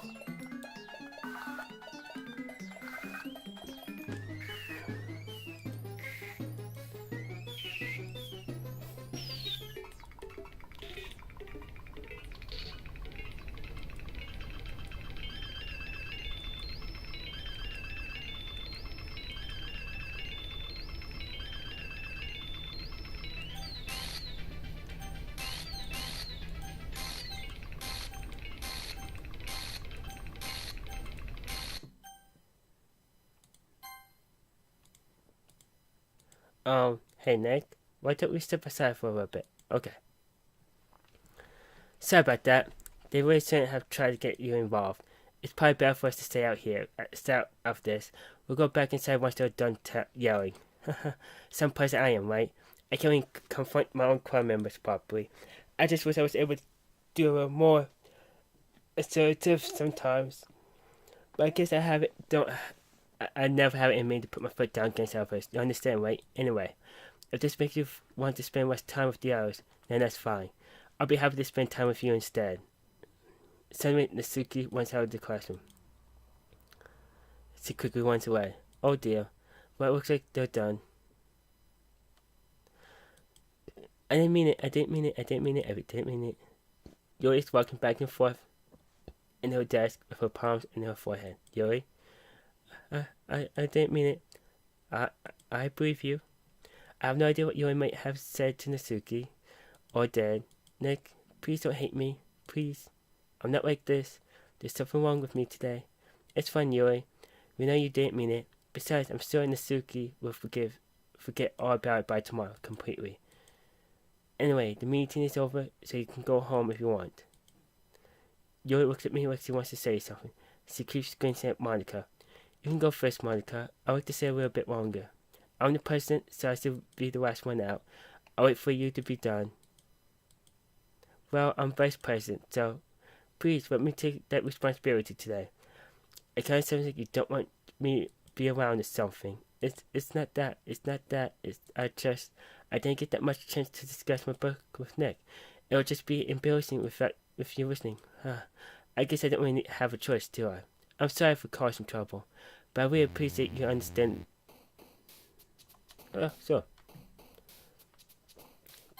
Hey Nick, why don't we step aside for a little bit? Okay. Sorry about that. They really shouldn't have tried to get you involved. It's probably better for us to stay out here. Stay out of this. We'll go back inside once they're done yelling. Some person I am, right? I can't even confront my own crowd members properly. I just wish I was able to do a little more assertive sometimes. But I guess I have it. I never have it in me to put my foot down against others. You understand, right? Anyway, if this makes you want to spend less time with the others, then that's fine. I'll be happy to spend time with you instead. Suddenly, Natsuki went out of the classroom. She quickly runs away. Oh dear. Well, it looks like they're done. I didn't mean it. I didn't mean it. I didn't mean it. I didn't mean it. Yuri's walking back and forth in her desk with her palms in her forehead. Yuri? I didn't mean it. I believe you. I have no idea what Yuri might have said to Natsuki. Or did. Nick, please don't hate me. Please. I'm not like this. There's something wrong with me today. It's fine, Yuri. We know you didn't mean it. Besides, I'm sure Natsuki will forget all about it by tomorrow, completely. Anyway, the meeting is over, so you can go home if you want. Yuri looks at me like she wants to say something. She keeps squinting at Monica. You can go first, Monica. I like to stay a little bit longer. I'm the president, so I should be the last one out. I'll wait for you to be done. Well, I'm vice president, so please let me take that responsibility today. It kind of sounds like you don't want me to be around or something. It's not that. I didn't get that much chance to discuss my book with Nick. It'll just be embarrassing if you're listening. I guess I don't really have a choice, do I? I'm sorry for causing trouble, but I really appreciate your understanding. Sure.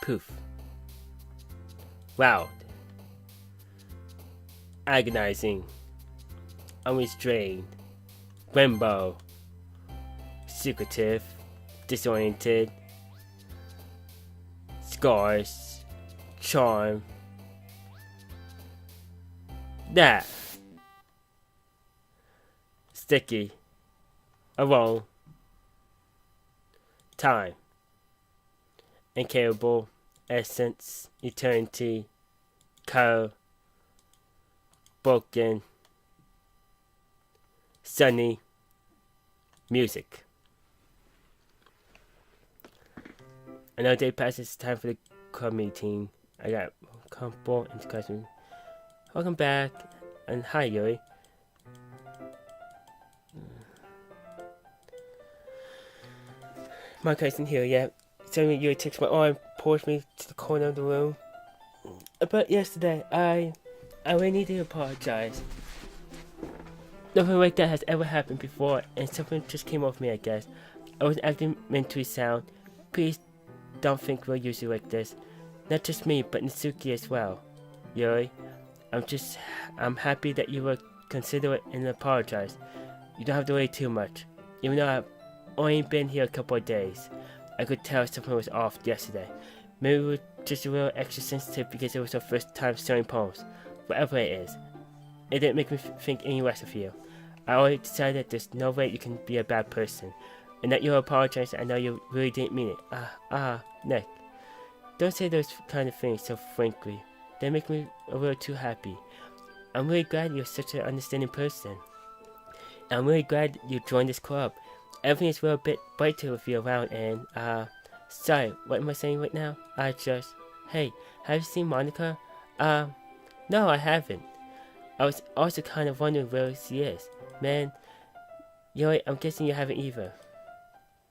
Poof. Loud. Agonizing. Unrestrained. Rainbow. Secretive. Disoriented. Scars. Charm. That. Sticky. Alone. Time. Incapable. Essence. Eternity. Color. Broken. Sunny. Music. Another day passes. It's time for the club meeting. I got comfortable in the classroom. Welcome back. And hi, Yuri. My cousin here yet. Suddenly Yuri takes my arm, pulls me to the corner of the room. But yesterday, I really need to apologize. Nothing like that has ever happened before, and something just came off me, I guess. I wasn't acting mentally sound. Please don't think we're usually like this. Not just me, but Natsuki as well. Yuri, I'm happy that you were considerate and apologize. You don't have to worry too much. Even though I've only been here a couple of days, I could tell something was off yesterday. Maybe we were just a little extra sensitive because it was our first time studying poems. Whatever it is, it didn't make me think any less of you. I already decided that there's no way you can be a bad person, and that you apologize. I know you really didn't mean it. Nick, don't say those kind of things so frankly. They make me a little too happy. I'm really glad you're such an understanding person. And I'm really glad you joined this club. Everything is a little bit brighter with you around, and sorry, what am I saying right now? Hey, have you seen Monica? No, I haven't. I was also kind of wondering where she is. Man, Yuri, I'm guessing you haven't either.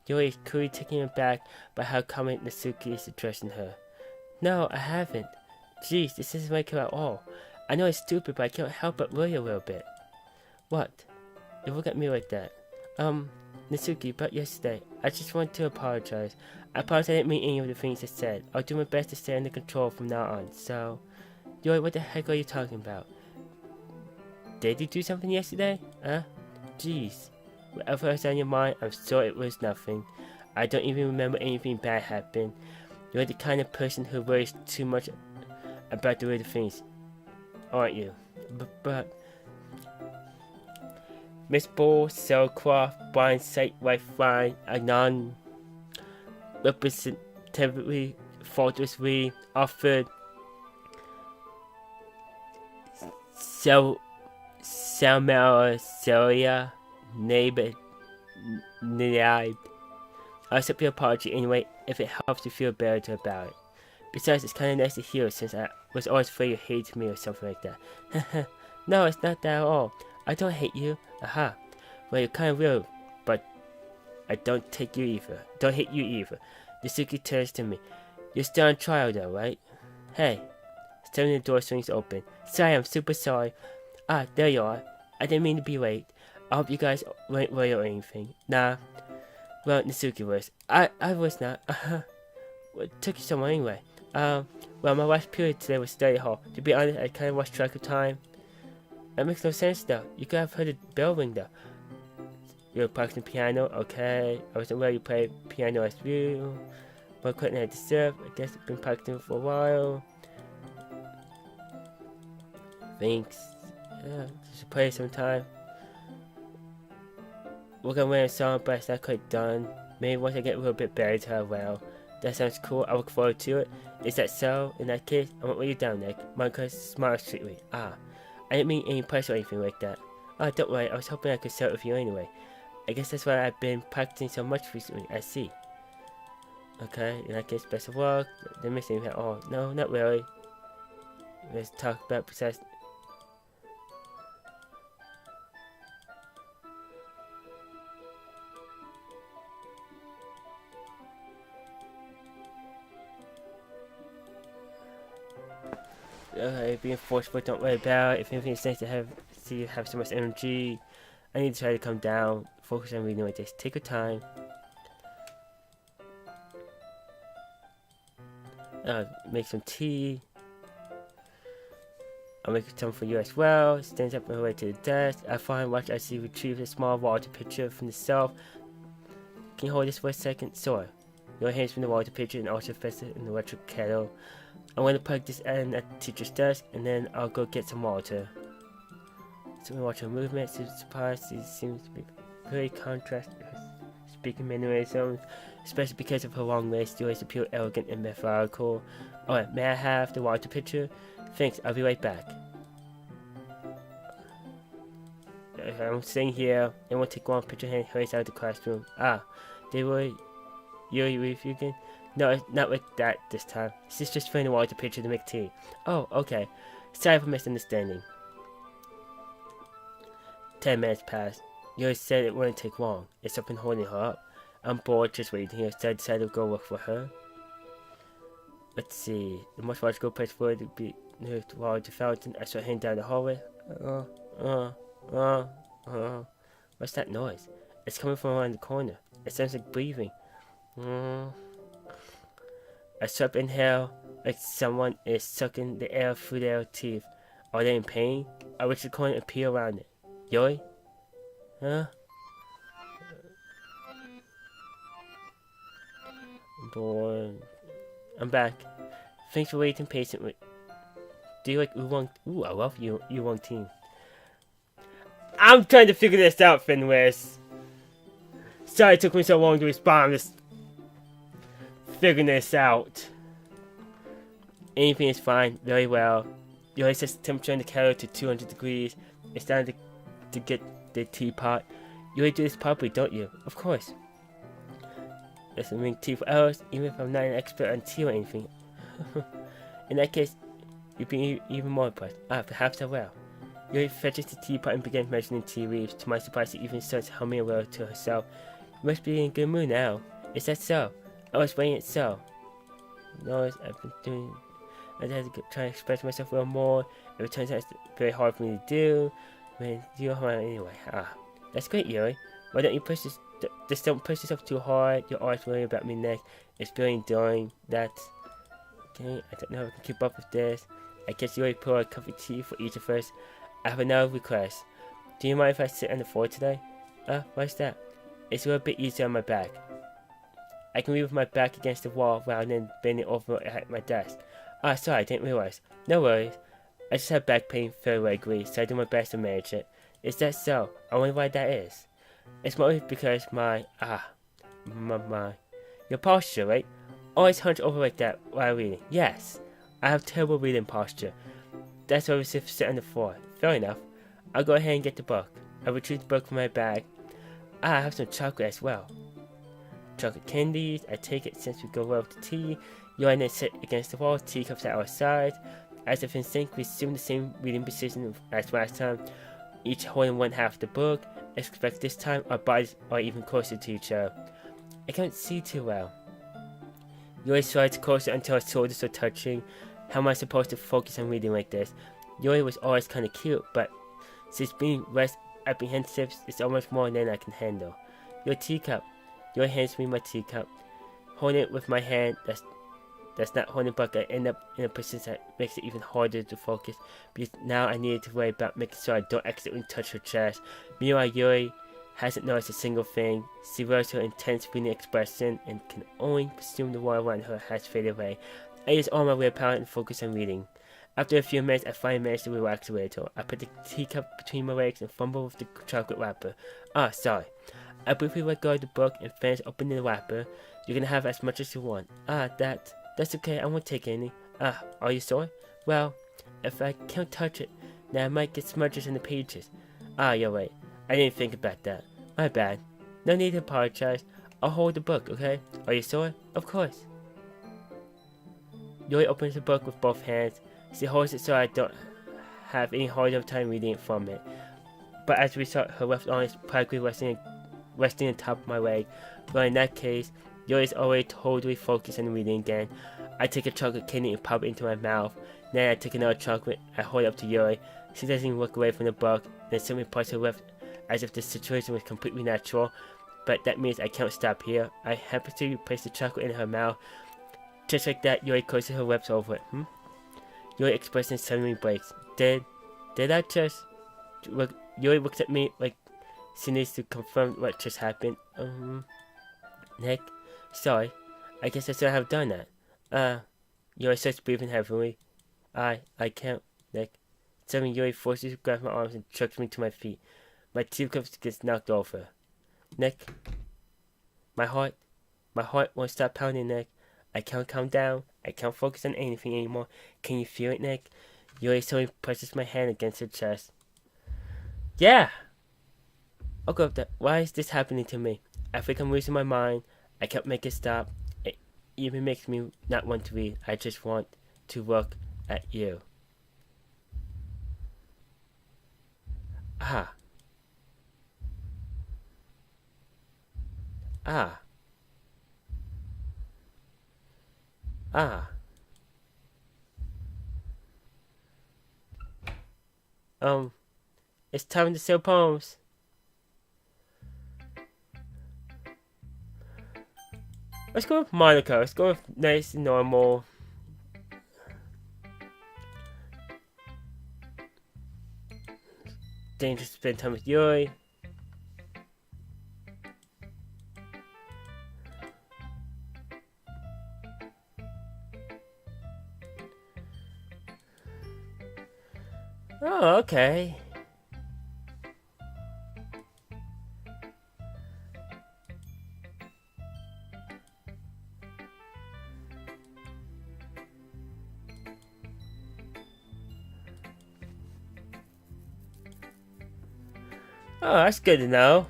Yuri is clearly taken aback by how confident Natsuki is addressing her. No, I haven't. Jeez, this isn't like her at all. I know it's stupid, but I can't help but worry a little bit. What? You look at me like that. Natsuki, but yesterday, I just want to apologize. I promise I didn't mean any of the things I said. I'll do my best to stay under control from now on, so... Yuri, what the heck are you talking about? Did you do something yesterday? Jeez. Whatever was on your mind, I'm sure it was nothing. I don't even remember anything bad happened. You're the kind of person who worries too much about the little things, aren't you? But... Miss Bull, Cellcroft, Blind Sight, Lifeline, Anon. representatively faultlessly offered Celia neighbor I'll accept your apology anyway if it helps you feel better about it. Besides, it's kind of nice to hear since I was always afraid you hated me or something like that. No, it's not that at all. I don't hate you. Aha. Well, you're kind of weird, but I don't hate you either. Yasuki turns to me. You're still on trial though, right? Hey. Suddenly the door swings open. Sorry, I'm super sorry. Ah, there you are. I didn't mean to be late. I hope you guys weren't late or anything. Nah. Well, Nasuki was. I was not. What took you so long anyway? Well, my last period today was study hall. To be honest, I kind of lost track of time. That makes no sense though. You could have heard the bell ring though. You're practicing piano? Okay. I wasn't aware you played piano as you. But couldn't have deserved. I guess you've been practicing for a while. Thanks. Yeah, you should play sometime. We're gonna learn a song, but it's not quite done. Maybe once I get a little bit better, well. That sounds cool. I look forward to it. Is that so? In that case, I won't let you down, Nick. Monica smiled sweetly. Ah, I didn't mean any pressure or anything like that. Ah, don't worry. I was hoping I could start with you anyway. I guess that's why I've been practicing so much recently. I see. Okay, in that case, best of luck. Didn't miss anything at all. No, not really. Let's talk about precise. Being forceful, don't worry about it. If anything, it's nice to see you have so much energy. I need to try to calm down, focus on reading like this. Take your time. Make some tea. I'll make some for you as well. Stands up on her way to the desk. I find watch as she retrieves a small water pitcher from the shelf. Can you hold this for a second? Sure. Your hands from the water pitcher and also fix it in the electric kettle. I'm going to plug this in at the teacher's desk, and then I'll go get some water. So we watch her movements. Surprised she seems to be very contrast with her speaking mannerisms, especially because of her long waist. She always appear elegant and methodical. Alright, may I have the water pitcher? Thanks, I'll be right back. I'm staying here, and we'll take one picture and hurries out of the classroom. Ah, they were you with you again? No, not like that this time. She's just filling the water pitcher to make tea. Oh, okay. Sorry for misunderstanding. 10 minutes passed. You said it wouldn't take long. Is something holding her up? I'm bored just waiting here, so I decided to go look for her. Let's see. The most logical place for it to be near the wall of the fountain. I saw him down the hallway. What's that noise? It's coming from around the corner. It sounds like breathing. A sharp inhale, like someone is sucking the air through their teeth. Are they in pain? I wish the corner appear around it. Yoi? Huh? Boy. I'm back. Thanks for waiting patiently. Do you like Oolong? Ooh, I love Oolong team. I'm trying to figure this out, Fenris. Sorry it took me so long to respond. I'm just figuring this out. Anything is fine. Very well. You always set the temperature in the kettle to 200 degrees. It's time to get the teapot. You always do this properly, don't you? Of course. Let's make tea for hours, even if I'm not an expert on tea or anything. In that case, you'd be even more impressed. Ah, perhaps I will. Yuri fetches the teapot and begins measuring tea leaves. To my surprise, she even starts humming a little to herself. You must be in a good mood now. Is that so? I was waiting it so. Notice I've been doing. I had to try to express myself a little more. It turns out it's very hard for me to do. Man, you're hard anyway. Ah, that's great, Yuri. Why don't you push this? Just don't push yourself too hard. You're always worrying about me next. It's really enduring. That's okay. I don't know if I can keep up with this. I guess you already pour a cup of tea for each of us. I have another request. Do you mind if I sit on the floor today? What's that? It's a little bit easier on my back. I can read with my back against the wall rather than bending over at my desk. Ah, sorry, I didn't realize. No worries. I just have back pain very regularly, so I do my best to manage it. Is that so? I wonder why that is. It's mostly because my Your posture, right? Always hunch over like that while reading. Yes, I have terrible reading posture. That's why we sit on the floor. Fair enough. I'll go ahead and get the book. I retrieve the book from my bag. I have some chocolate as well. Chocolate candies. I take it since we go well with the tea. You and I sit against the wall. Teacups at our sides. As if in sync, we assume the same reading position as last time. Each holding one half of the book. Expect this time our bodies are even closer to each other. I can't see too well. Yuri slides closer until our shoulders are touching. How am I supposed to focus on reading like this? Yuri was always kind of cute, but since being less apprehensive is almost more than I can handle. Your teacup. Yuri hands me my teacup. Holding it with my hand that's not holding the book, I end up in a position that makes it even harder to focus, because now I needed to worry about making sure I don't accidentally touch her chest. Meanwhile, Yuri hasn't noticed a single thing. She wears her intense reading expression and can only presume the water around her has faded away. I use all my willpower and focus on reading. After a few minutes, I finally managed to relax a little. I put the teacup between my legs and fumble with the chocolate wrapper. Sorry. I briefly let go of the book and finished opening the wrapper. You can have as much as you want. That's okay. I won't take any. Are you sure? Well, if I can't touch it, then I might get smudges in the pages. You're right. I didn't think about that. My bad. No need to apologize. I'll hold the book, okay? Are you sure? Of course. Yuri opens the book with both hands. She holds it so I don't have any harder time reading it from it. But as we saw, her left arm is practically resting on top of my leg. But in that case, Yuri is already totally focused on reading again. I take a chocolate candy and pop it into my mouth. Then I take another chocolate. I hold it up to Yuri. She doesn't even look away from the book. Then simply parts her left as if the situation was completely natural. But that means I can't stop here. I happily place the chocolate in her mouth. Just like that, Yuri closes her lips over it. Yuri expression suddenly breaks. Did I just... Yuri looks at me like she needs to confirm what just happened. Nick? Sorry. I guess I should have done that. Yuri starts breathing heavily. I can't, Nick. Suddenly Yuri forces to grab my arms and chucks me to my feet. My teacup gets knocked over. Nick? My heart won't stop pounding, Nick. I can't calm down. I can't focus on anything anymore. Can you feel it, Nick? Yuri suddenly presses my hand against her chest. Yeah! I'll go up there. Why is this happening to me? I think I'm losing my mind. I can't make it stop. It even makes me not want to read. I just want to look at you. It's time to sell poems. Let's go with Monica. Let's go with nice, normal. Dangerous to spend time with Yuri. Oh, okay. Oh, that's good to know.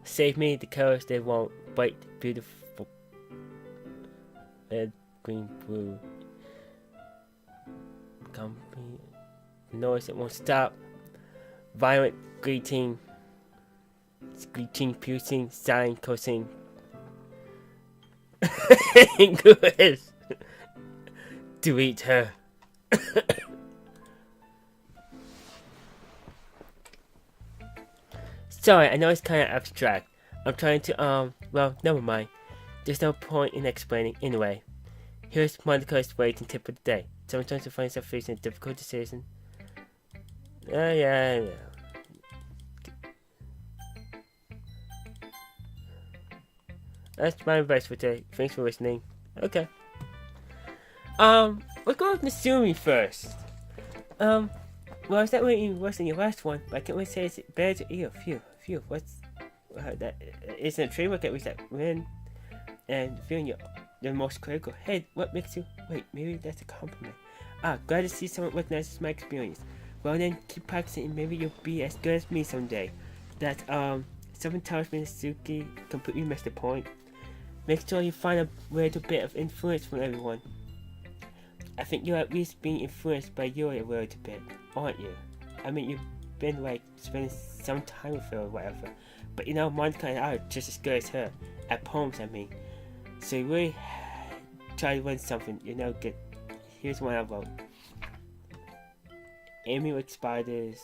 Save me, the colors they won't bite. Beautiful red, green, blue. Company noise that won't stop. Violent greeting. Screeching, piercing, sighing, cursing. English. Delete her. Sorry, I know it's kind of abstract. I'm trying to, well, never mind. There's no point in explaining. Anyway, here's Monica's waiting tip of the day. Sometimes you find yourself facing a difficult decision. Yeah. That's my advice for today. Thanks for listening. Okay. We're going to Sumi first. Well, it's not really worse than your last one, but I can't really say it's better to eat. Phew, what's that? Isn't a trademark at least that win and feeling your most critical. Hey, what makes you wait? Maybe that's a compliment. Glad to see someone recognizes my experience. Well then, keep practicing and maybe you'll be as good as me someday. That something tells me that Suki completely missed the point. Make sure you find a little bit of influence from everyone. I think you're at least being influenced by Yuri a little bit, aren't you? I mean, you've been like spending some time with her or whatever. But you know, Monica and I are just as good as her. At poems, I mean. So you really try to win something, you know, good. Here's one I wrote. Amy with spiders.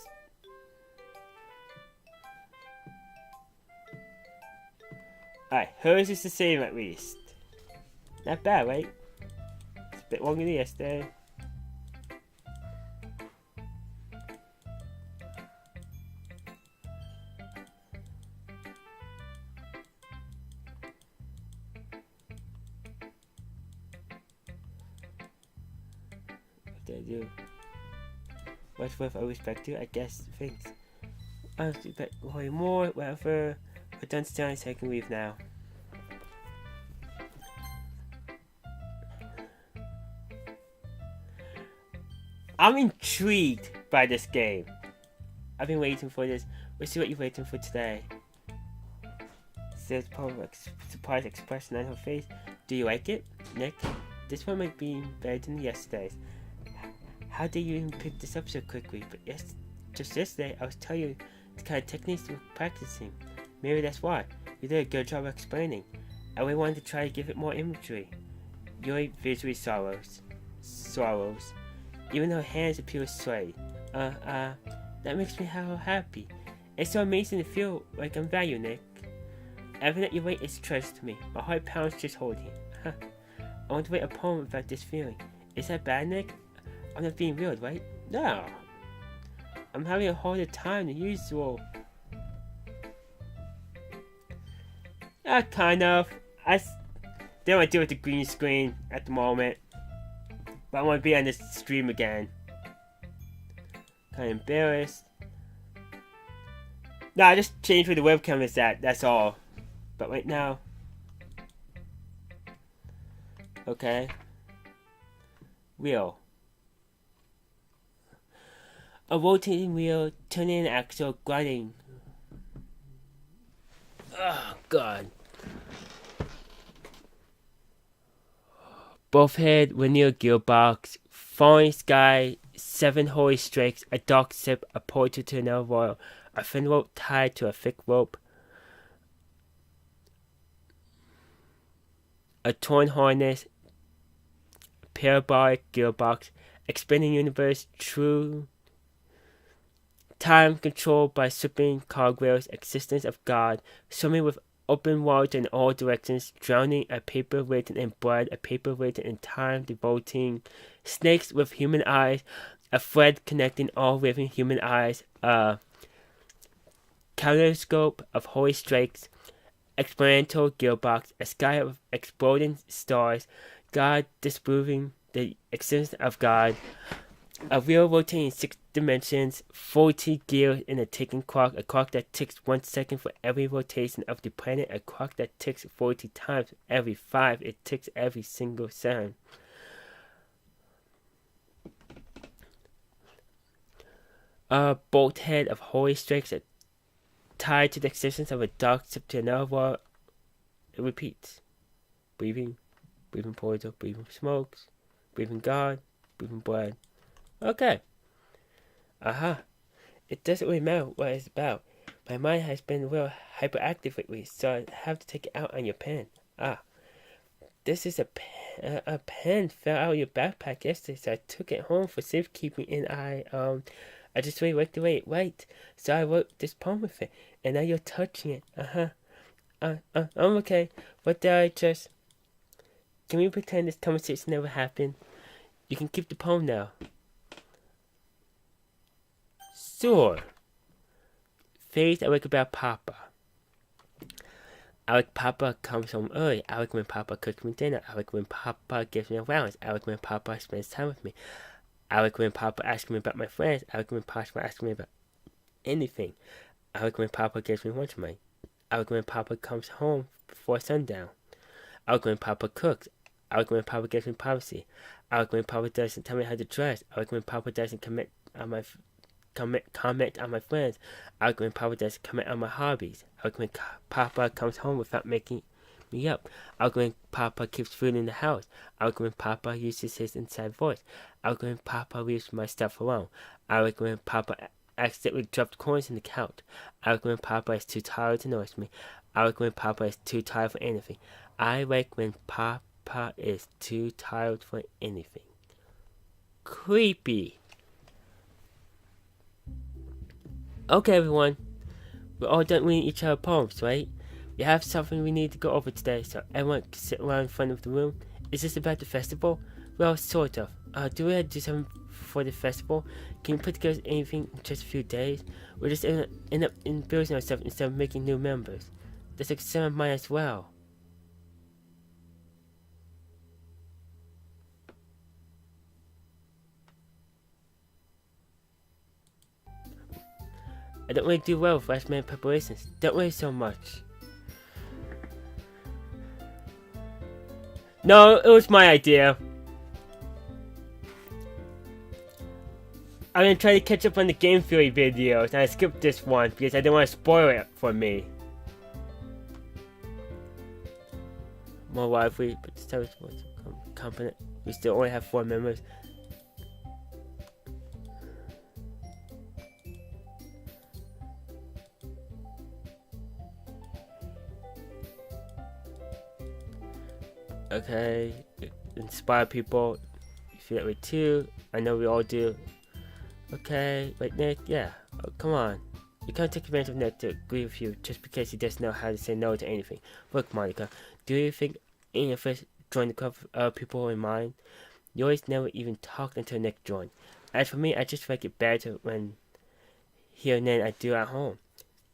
Alright, hers is the same at least. Not bad, right? It's a bit longer than yesterday. What did I do? What's worth I respect you? I guess things. I respect Roy more, whatever. We're done studying so I can leave now. I'm intrigued by this game. I've been waiting for this. Let's see what you're waiting for today. There's probably a surprised expression on her face. Do you like it, Nick? This one might be better than yesterday's. How did you even pick this up so quickly? But just yesterday, I was telling you the kind of techniques you were practicing. Maybe that's why. You did a good job explaining. I really wanted to try to give it more imagery. Yuri visually swallows. Even her hands appear sweaty. That makes me happy. It's so amazing to feel like I'm valued, Nick. Everything that you write is treasure to me. My heart pounds just holding it. I want to write a poem about this feeling. Is that bad, Nick? I'm not being real, right? No. I'm having a harder time than usual. Kind of. I don't want to deal with the green screen at the moment. But I want to be on this stream again. Kind of embarrassed. No, I just changed where the webcam is at. That's all. But right now. Okay. Wheel. A rotating wheel, turning an axle, grinding. Oh, God. Both head linear gearbox, falling sky, 7 holy strakes, a dark ship, a portal to another world, a thin rope tied to a thick rope, a torn harness, parabolic gearbox, expanding universe, true time controlled by slipping cartwheels, existence of God, swimming with open water in all directions, drowning a paper written in blood, a paper written in time, devoting snakes with human eyes, a thread connecting all living human eyes, a kaleidoscope of holy strakes, experimental gearbox, a sky of exploding stars, God disproving the existence of God, a wheel rotating in 6 dimensions, 40 gears in a ticking clock, a clock that ticks 1 second for every rotation of the planet, a clock that ticks 40 times every 5, it ticks every single second. A bolt head of holy strakes tied to the existence of a dark ship to another world. It repeats. Breathing portal, breathing smokes, breathing God, breathing blood. Okay. It doesn't really matter what it's about. My mind has been real hyperactive lately, so I have to take it out on your pen. This is a pen. A pen fell out of your backpack yesterday, so I took it home for safekeeping, and I just really liked the way it writes, so I wrote this poem with it, and now you're touching it. I'm okay. What did I just... Can we pretend this conversation never happened? You can keep the poem now. Sure. Phase I wake about Papa. I like Papa comes home early. I like when Papa cooks me dinner. I like when Papa gives me allowance. I like when Papa spends time with me. I like when Papa asks me about my friends. I like when Papa asks me about anything. I like when Papa gives me lunch money. I like when Papa comes home before sundown. I like when Papa cooks. I like when Papa gives me privacy. I like when Papa doesn't tell me how to dress. I like when Papa doesn't comment on my friends. I like when Papa doesn't comment on my hobbies. I like when Papa comes home without making me up. I like when Papa keeps food in the house. I like when Papa uses his inside voice. I like when Papa leaves my stuff alone. I like when Papa accidentally dropped coins in the couch. I like when Papa is too tired to notice me. I like when Papa is too tired for anything. I like when Papa is too tired for anything. Creepy. Okay, everyone. We're all done reading each other poems, right? We have something we need to go over today, so everyone can sit around in front of the room. Is this about the festival? Well, sort of. Do we have to do something for the festival? Can we put together anything in just a few days? We're just end up building ourselves instead of making new members. That's like some of mine as well. I don't really do well with last minute preparations. Don't worry so much. No, it was my idea. I'm gonna try to catch up on the game theory videos, and I skipped this one because I didn't want to spoil it for me. More lively, but this time it's more competent. We still only have 4 members. Okay, inspire people. You feel that way too. I know we all do. Okay, wait, Nick, yeah. Oh, come on. You can't take advantage of Nick to agree with you just because he doesn't know how to say no to anything. Look, Monica, do you think any of us joined the club with other people in mind? You always never even talked until Nick joined. As for me, I just like it better when here than I do at home.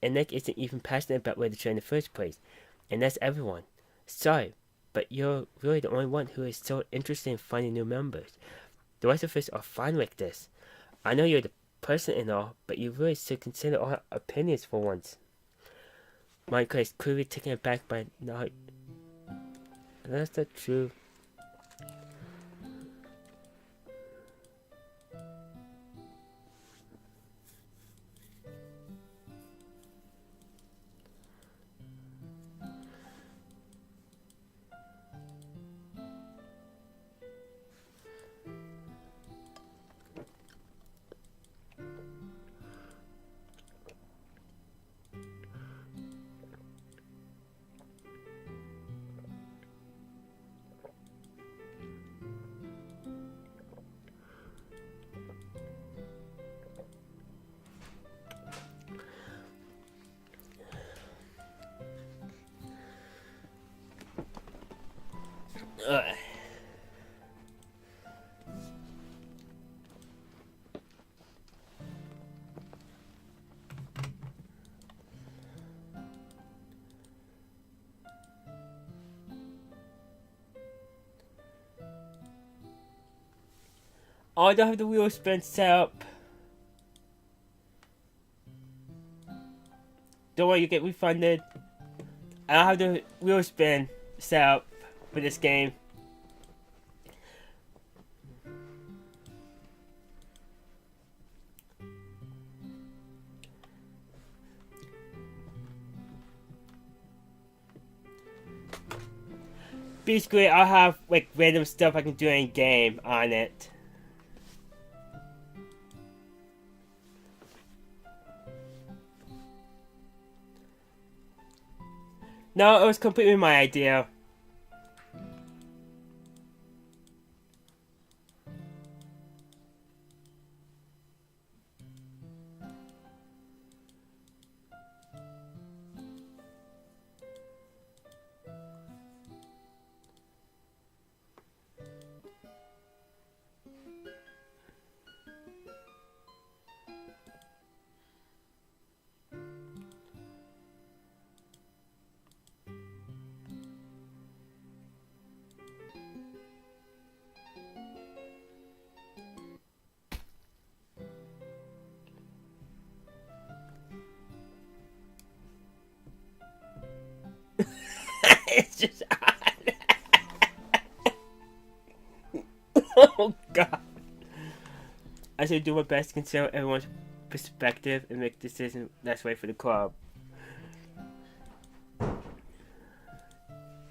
And Nick isn't even passionate about where to join in the first place. And that's everyone. Sorry, but you're really the only one who is so interested in finding new members. The rest of us are fine like this. I know you're the person and all, but you really should consider our opinions for once. Monica is clearly taken aback by not. That's not true. Ugh. Oh, I don't have the wheel spin set up. Don't worry, you get refunded. I don't have the wheel spin set up for this game. Basically, I'll have like random stuff I can do in game on it. No, it was completely my idea. I should do my best to consider everyone's perspective and make decisions that's right for the club.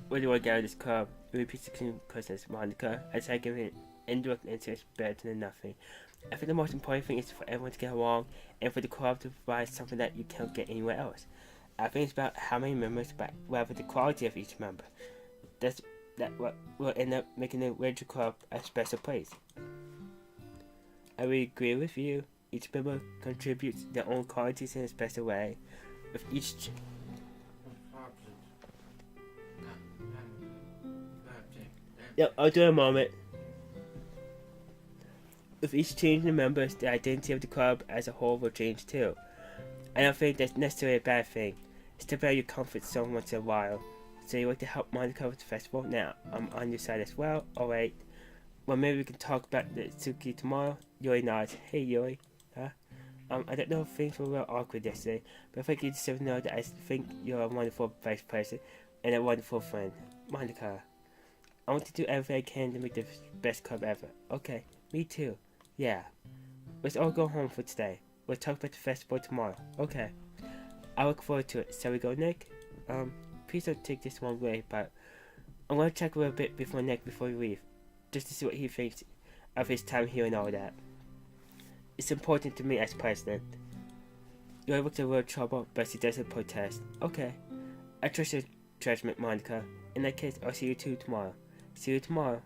What do you want to get out of this club? It repeats the same question as Monica. I try to give it an indirect answer is better than nothing. I think the most important thing is for everyone to get along and for the club to provide something that you can't get anywhere else. I think it's about how many members, but rather the quality of each member. That what will end up making the Ranger Club a special place. I really agree with you. Each member contributes their own qualities in a special way. With each Yep, I'll do it in a moment. With each change in the members, the identity of the club as a whole will change too. I don't think that's necessarily a bad thing. It's to value your comfort zone once in a while. So you want to help Monica with the festival? Now, I'm on your side as well. Alright. Well, maybe we can talk about the Suki tomorrow. Yuri nods. Hey, Yuri. Huh? I don't know if things were real awkward yesterday, but I think you deserve to know that I think you're a wonderful vice president and a wonderful friend. Monica, I want to do everything I can to make the best club ever. Okay, me too. Yeah. Let's all go home for today. We'll talk about the festival tomorrow. Okay. I look forward to it. Shall we go, Nick? Please don't take this one way, but I'm gonna check a little bit before Nick before we leave, just to see what he thinks of his time here and all that. It's important to me as president. You're able to avoid trouble, but he doesn't protest. Okay. I trust your judgment, Monica. In that case, I'll see you two tomorrow. See you tomorrow.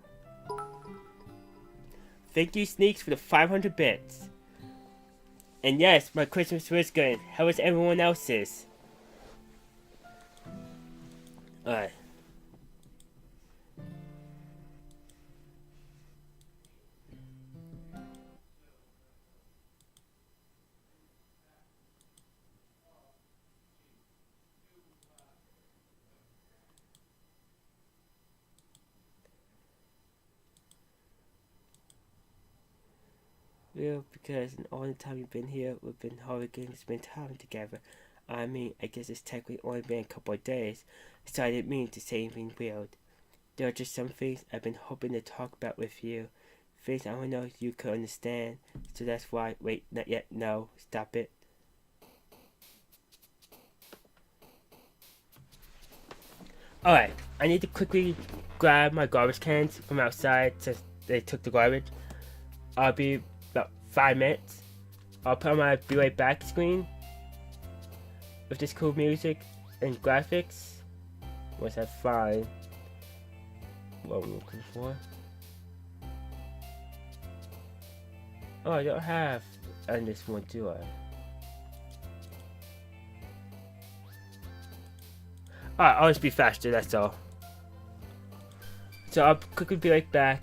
Thank you, Sneaks, for the 500 bits. And yes, my Christmas was good. How was everyone else's? Alright. Well, because in all the time you've been here, we've been hardly getting to spend time together. I mean, I guess it's technically only been a couple of days, so I didn't mean to say anything weird. There are just some things I've been hoping to talk about with you. Things I don't know if you could understand, so that's why. Wait, not yet. No, stop it. Alright, I need to quickly grab my garbage cans from outside since they took the garbage. I'll be about 5 minutes. I'll put on my be right back screen with this cool music and graphics. Once I find what I'm looking for. Oh, I don't have on this one, do I? Alright, I'll just be faster, that's all. So I'll quickly be right back.